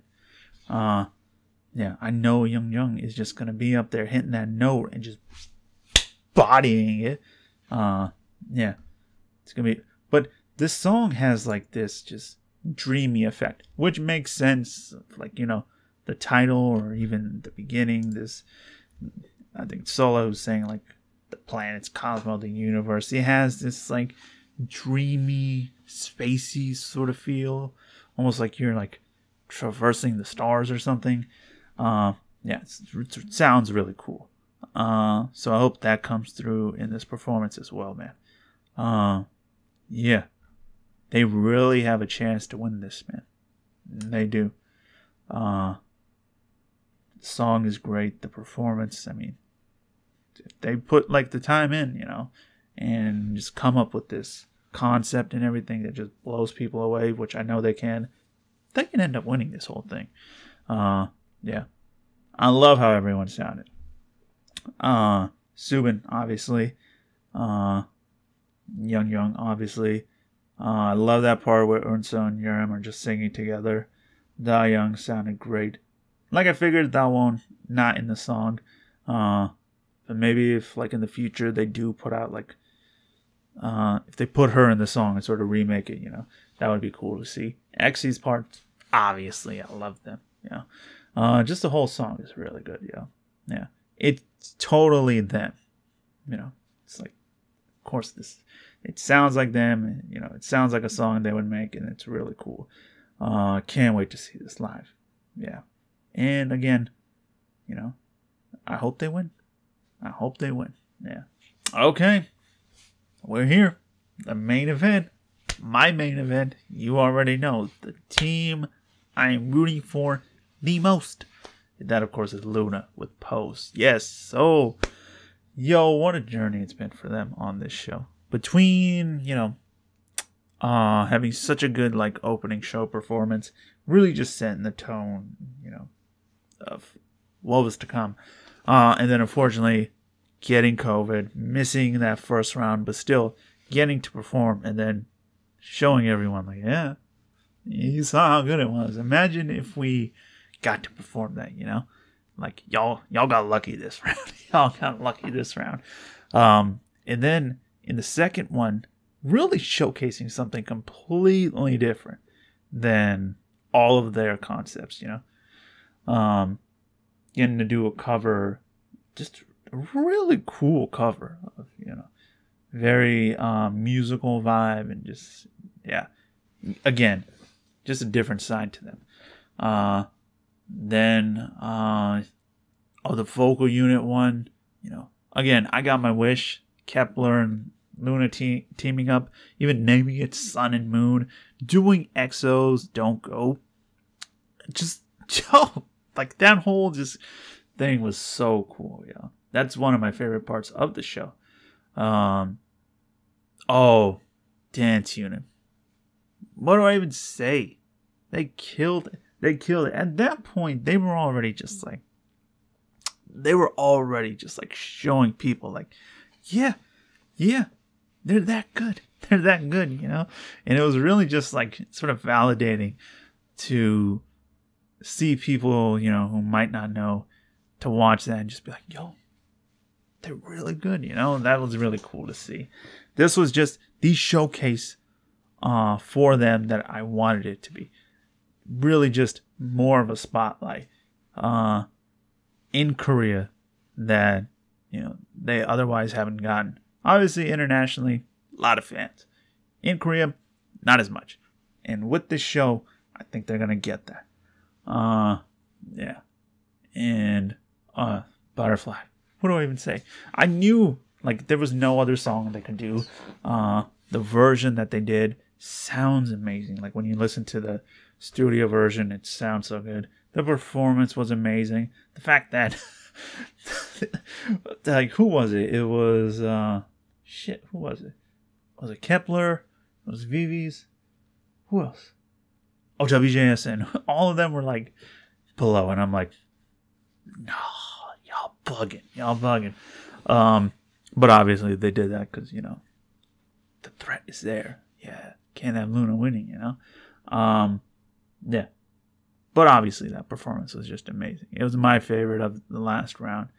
Yeah, I know Young is just going to be up there hitting that note and just bodying it. Yeah, it's going to be, but this song has like this just dreamy effect, which makes sense. Like, the title or even the beginning, this, I think Solo was saying like the planets, cosmos, the universe. It has this like dreamy, spacey sort of feel, almost like you're like traversing the stars or something. Yeah, it sounds really cool. So I hope that comes through in this performance as well, man. Yeah, they really have a chance to win this, man. They do. The song is great. The performance, I mean, they put like the time in, and just come up with this concept and everything that just blows people away, which I know they can end up winning this whole thing. Yeah. I love how everyone sounded. Subin, obviously. Young, obviously. I love that part where Eunso and Yerim are just singing together. Da Young sounded great. Like I figured, that one not in the song. But maybe if like in the future they do put out like, if they put her in the song and sort of remake it, that would be cool to see. Xy's parts, obviously, I love them. Just the whole song is really good. Yeah, it's totally them. It's like, of course, it sounds like them. It sounds like a song they would make, and it's really cool. Can't wait to see this live. Yeah, and again, I hope they win. Yeah. Okay. We're here. The main event. My main event. You already know. The team I am rooting for the most. That, of course, is LOONA with Pose. Yes. So, what a journey it's been for them on this show. Between, having such a good, like, opening show performance. Really just setting the tone, of what was to come. And then, unfortunately, getting COVID, missing that first round, but still getting to perform, and then showing everyone, like, yeah, you saw how good it was. Imagine if we got to perform that, like y'all got lucky this round. And then in the second one, really showcasing something completely different than all of their concepts, getting to do a cover, just a really cool cover of, very musical vibe, and just, yeah, again, just a different side to them. Then the vocal unit one, again, I got my wish. Kep1er and LOONA teaming up, even naming it Sun and Moon, doing EXO's Don't Go. Just, like that whole just thing was so cool. Yeah, that's one of my favorite parts of the show. Oh, dance unit. What do I even say? They killed it. They killed it. At that point, they were already just like showing people like, yeah, they're that good. They're that good, you know? And it was really just like sort of validating to see people, you know, who might not know, to watch that and just be like, yo, they're really good, you know? That was really cool to see. This was just the showcase for them that I wanted it to be. Really just more of a spotlight in Korea that, you know, they otherwise haven't gotten. Obviously, internationally, a lot of fans. In Korea, not as much. And with this show, I think they're gonna get that. Yeah. And Butterfly. What do I even say? I knew like there was no other song they could do. The version that they did sounds amazing. Like when you listen to the studio version, it sounds so good. The performance was amazing. The fact that like who was it? It was who was it? Was it Kep1er? It was VIVIZ. Who else? Oh, WJSN. All of them were like below, and I'm like, no, y'all bugging. But obviously they did that because, you know, the threat is there. Yeah, can't have LOONA winning, you know. Yeah. But obviously that performance was just amazing. It was my favorite of the last round.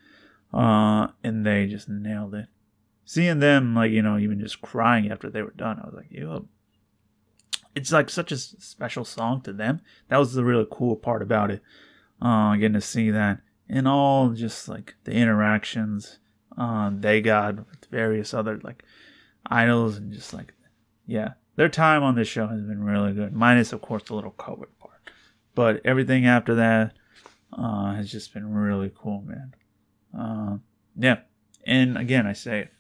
And they just nailed it. Seeing them, like, you know, even just crying after they were done, I was like, yo. It's like such a special song to them. That was the really cool part about it. Getting to see that. And all just like the interactions they got with various other like idols, and just like, yeah. Their time on this show has been really good. Minus, of course, the little COVID part. But everything after that has just been really cool, man. Yeah. And again, I say it.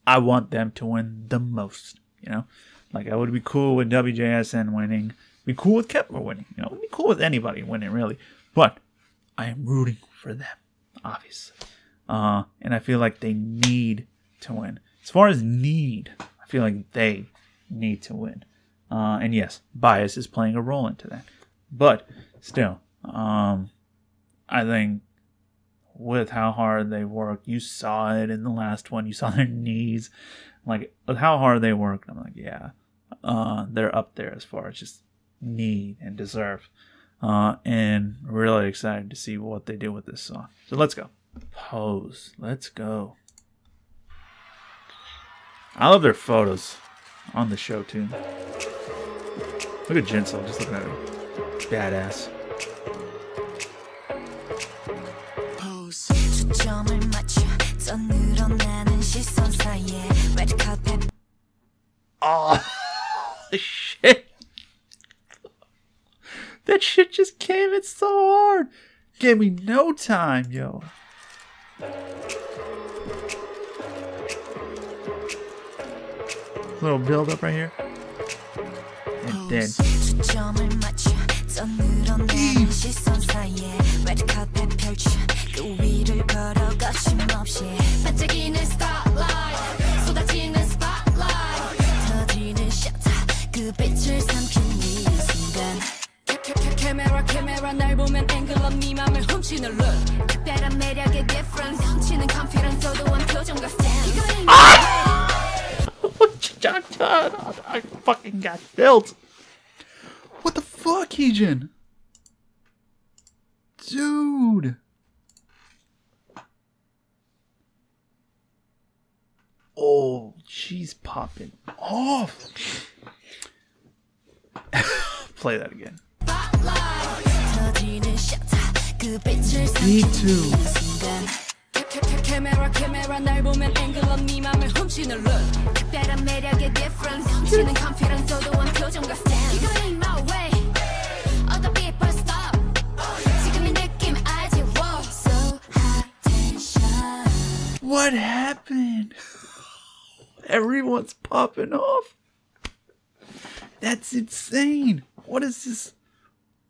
I want them to win the most, you know? Like, I would be cool with WJSN winning. Be cool with Kep1er winning. You know, be cool with anybody winning, really. But I am rooting for them, obviously. And I feel like they need to win. As far as need, I feel like they need to win. And yes, bias is playing a role into that. But still, I think with how hard they worked, you saw it in the last one. You saw their knees, like with how hard they worked. I'm like, yeah, they're up there as far as just need and deserve. And really excited to see what they do with this song. So let's go. Pose. Let's go. I love their photos on the show too. Look at Jinseo, just looking at her. Badass. Oh shit. That shit just came in so hard. Gave me no time, yo. Little build up right here. And then 날 보면 앵글런 네 맘을 훔치는 look 특별한 매력의 difference 훔치는 confidence 어두운 표정과 stance I fucking got built. What the fuck, Heejin? Dude. Oh, she's popping off. Play that again. Me too. 카메라 날 보면 앵글런 네 맘을 훔치는 look 특별한 매력의 difference 훔치는 confidence 어두운 표정과 stance 이거 ain't my way other people stop 지금 이 느낌 알지 wow so high tension What happened? Everyone's popping off. That's insane. What is this?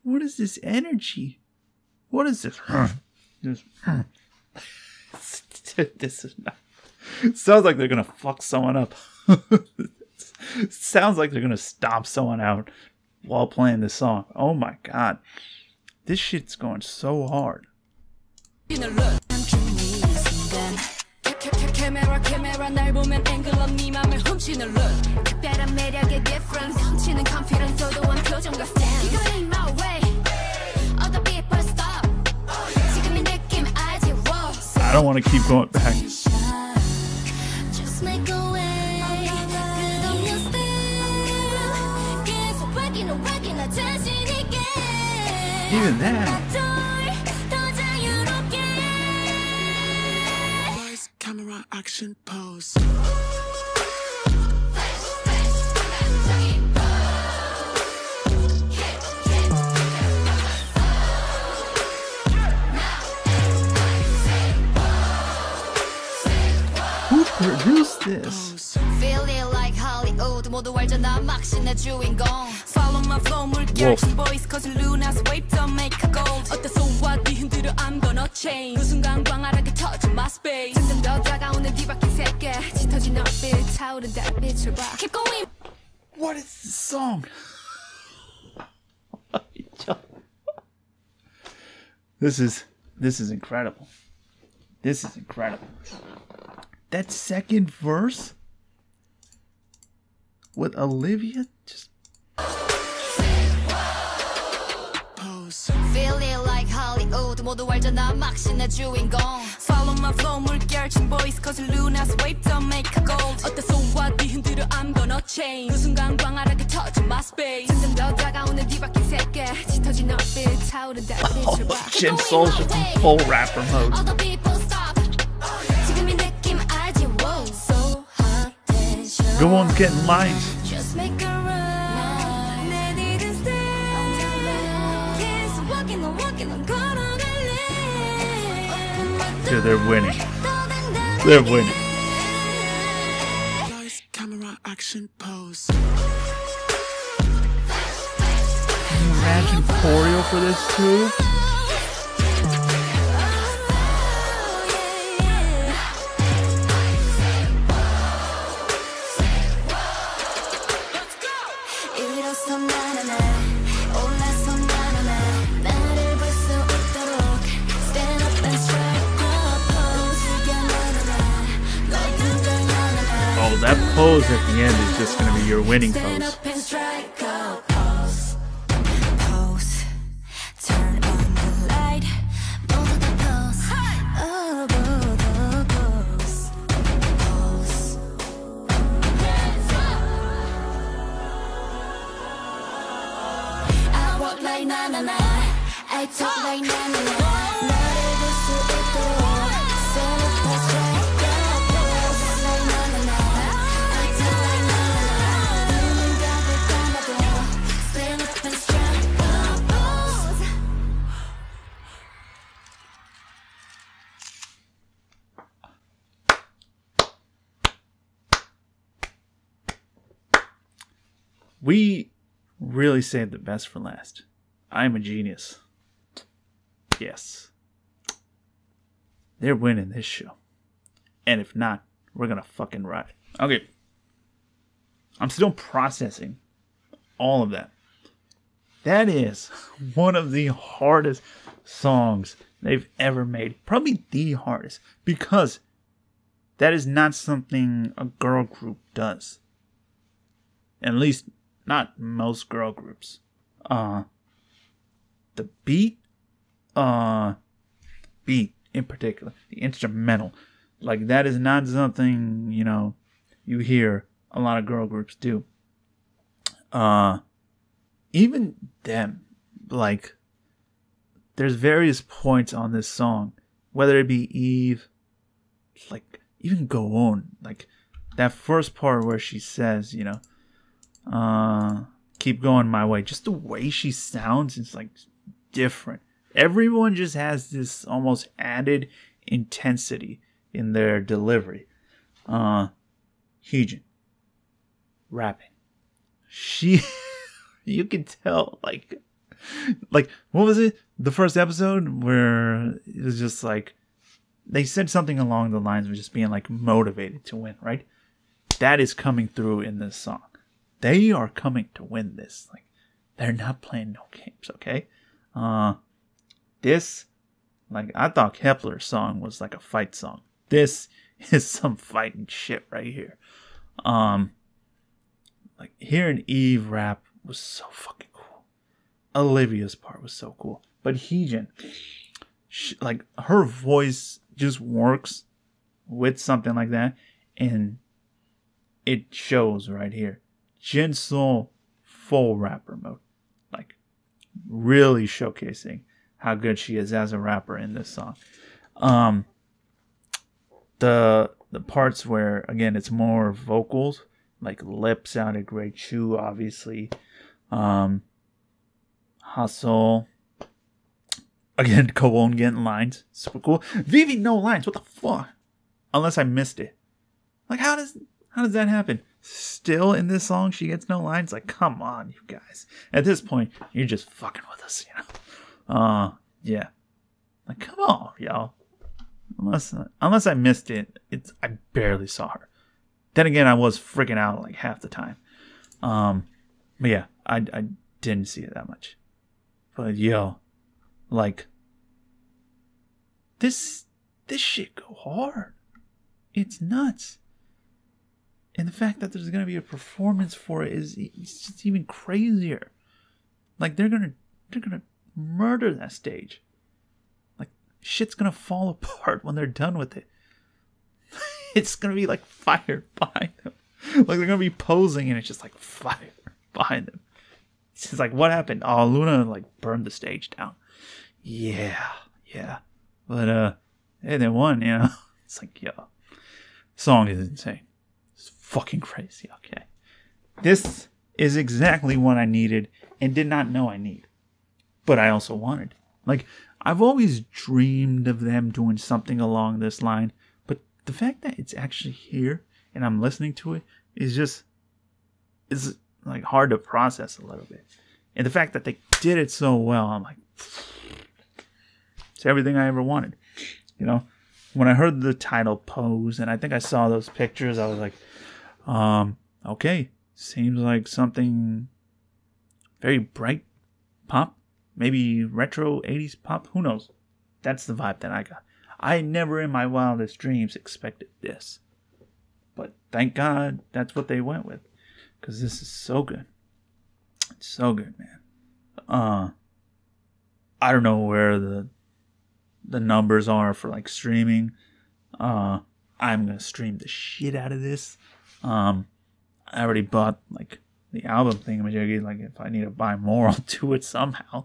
What is this energy? What is this? This this is not. Sounds like they're gonna fuck someone up. Sounds like they're gonna stomp someone out while playing this song. Oh my god. This shit's going so hard. Camera 날 보면 앵글럼 네 맘을 훔치는 look 특별한 매력의 difference 훔치는 confidence 도도한 표정과 stance 이건 ain't my way other people stop 지금 이 느낌 알지 I don't want to keep going back. Just make a way 끝없는 style 계속 확인하 자신 있게 Even that. Camera action pose. Who produced this? Feeling like Hollywood 모두 알잖아 막신의 주인공 Follow my flow 물결친 voice cause LOONA's wave don't make a gold 어때서 와디 흔들어 I'm gonna change 그 순간 광활하게 터진 my space 점점 더 다가오는 뒤바뀐 세계 짙어진 얼빛 차오른 달빛을 봐 Keep going What is this song? This is incredible. This is incredible. That second verse with Olivia just Pose. Feeling like Hollywood 모두 알잖아 막신의 주인공 Follow my flow 물결친 voice cause LOONA's wave don't make a gold 어때서 와디 흔들어 I'm gonna change 그 순간 광활하게 터진 my space 점점 더 다가오는 뒤바뀐 세계 짙어진 얼빛 차오른 달빛을 봐 Jin Soulja from full rapper mode. Other people stop 지금 이 느낌 알지 wow so hot tension Go on, get in line. Just make a run 내 뒤를 stay 계속 walking on 걸어갈래 Dude, they're winning. They're winning. Lights, camera action pose. Can you imagine choreo for this too? 일어서 나나나 올라서 나나나 나를 볼 수 있도록 Stand up and strike a pose 나나나 널 등장 나나나 Oh, that pose at the end is just going to be your winning Stand pose. up and strike a pose Pose Turn on the light 모두 다 pose Oh, 모두 pose Pose I walk like na-na-na I talk like na-na-na 나를 볼 수 있도록 Stand up and strike a pose like na-na-na I talk like na-na-na 눈은 감을 감아도 Stand up and strike a pose We really saved the best for last. I'm a genius. Yes. They're winning this show. And if not, we're gonna fucking ride. Okay. I'm still processing all of that. That is one of the hardest songs they've ever made. Probably the hardest. Because that is not something a girl group does. At least not most girl groups. The beat in particular, the instrumental, like that is not something, you know, you hear a lot of girl groups do. Even them, like, there's various points on this song, whether it be Eve, like, even Go On, like, that first part where she says, you know, keep going my way, just the way she sounds is, like, different. Everyone just has this almost added intensity in their delivery. Hyolyn, rapping. She, you can tell, like, Like, what was it? The first episode where it was just like, they said something along the lines of just being like motivated to win, right? That is coming through in this song. They are coming to win this. Like, they're not playing no games, okay? This, like, I thought Kep1er's song was like a fight song. This is some fighting shit right here. Like, hearing Eve rap was so fucking cool. Olivia's part was so cool. But Hyolyn, like, her voice just works with something like that. And it shows right here. Jinsoul full rapper mode. Like, really showcasing how good she is as a rapper in this song. The parts where, again, it's more vocals, like Lip sounded great, Chu obviously, Hustle, again, Kowon getting lines, super cool. VIVIZ no lines, what the fuck? Unless I missed it. Like, how does that happen? Still in this song she gets no lines? Like, come on, you guys. At this point, you're just fucking with us, you know. Yeah. Like, come on, y'all. Unless I missed it, I barely saw her. Then again, I was freaking out like half the time. But yeah, I didn't see it that much. But yo, like, this shit go hard. It's nuts. And the fact that there's gonna be a performance for it is just even crazier. Like, they're gonna murder that stage. Like, shit's gonna fall apart when they're done with it. It's gonna be like fire behind them. Like, they're gonna be posing and it's just like fire behind them. It's just like, what happened? Oh, LOONA like burned the stage down. Yeah. But hey, they won, you know. It's like, yo, song is insane. It's fucking crazy. Okay, this is exactly what I needed and did not know I need, but I also wanted. Like, I've always dreamed of them doing something along this line, but the fact that it's actually here and I'm listening to it is like hard to process a little bit. And the fact that they did it so well, I'm like, it's everything I ever wanted. You know, when I heard the title Pose, and I think I saw those pictures, I was like, okay, seems like something very bright pop, maybe retro 80s pop, who knows? That's the vibe that I got. I never in my wildest dreams expected this. But thank God that's what they went with, because this is so good. It's so good, man. I don't know where the numbers are for like streaming. I'm gonna stream the shit out of this. I already bought like the album thingamajiggy. Like, if I need to buy more, I'll do it somehow.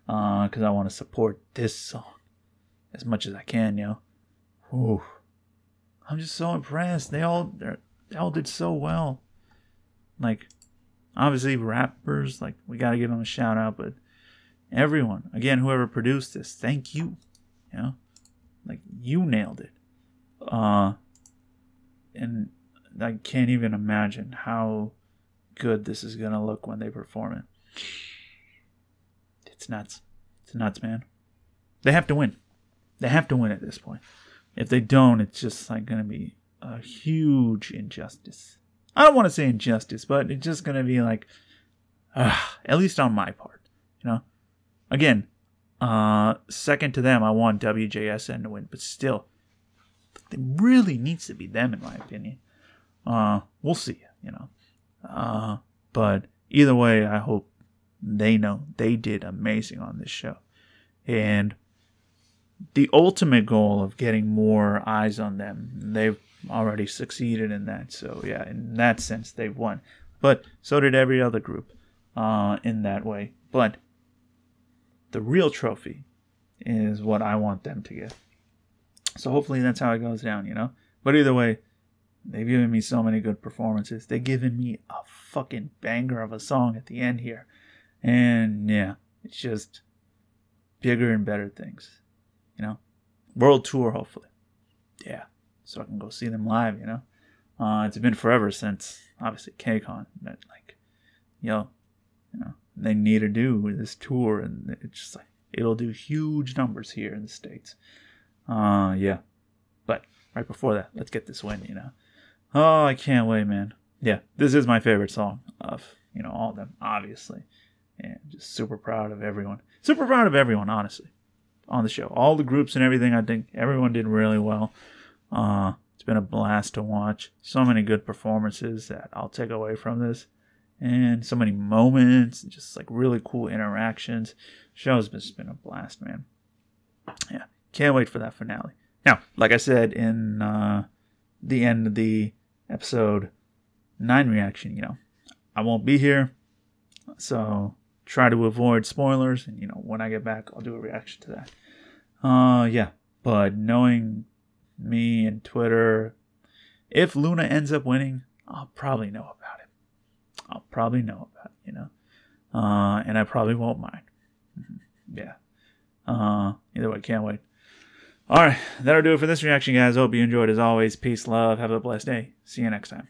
Because I want to support this song as much as I can, yo. Ooh. I'm just so impressed. They all did so well. Like, obviously rappers, like, we gotta give them a shout out, but everyone, again, whoever produced this, thank you. You know, like, you nailed it. And I can't even imagine how good this is gonna look when they perform it. It's nuts. It's nuts, man. They have to win. They have to win at this point. If they don't, it's just like gonna be a huge injustice. I don't want to say injustice, but it's just gonna be like, at least on my part, you know. Again, second to them, I want WJSN to win, but still, it really needs to be them, in my opinion. We'll see, you know. But either way, I hope they know they did amazing on this show. And the ultimate goal of getting more eyes on them, they've already succeeded in that. So yeah, in that sense, they've won. But so did every other group in that way. But the real trophy is what I want them to get. So hopefully that's how it goes down, you know. But either way, they've given me so many good performances. They've given me a fucking banger of a song at the end here. And yeah, it's just bigger and better things, you know. World tour, hopefully. Yeah, so I can go see them live, you know. It's been forever since, obviously, KCON. But like, yo, you know, they need to do with this tour, and it's just like it'll do huge numbers here in the States. Yeah. But right before that, let's get this win, you know. Oh, I can't wait, man. Yeah, this is my favorite song of, you know, all of them, obviously. And just super proud of everyone. Super proud of everyone, honestly, on the show. All the groups and everything, I think everyone did really well. It's been a blast to watch. So many good performances that I'll take away from this. And so many moments, just like really cool interactions. Show's just been a blast, man. Yeah, can't wait for that finale. Now, like I said in the end of the episode 9 reaction, you know, I won't be here. So try to avoid spoilers. And, you know, when I get back, I'll do a reaction to that. Yeah, but knowing me and Twitter, if LOONA ends up winning, I'll probably know about it. You know. And I probably won't mind. Yeah. Either way, can't wait. Alright, that'll do it for this reaction, guys. Hope you enjoyed as always. Peace, love, have a blessed day. See you next time.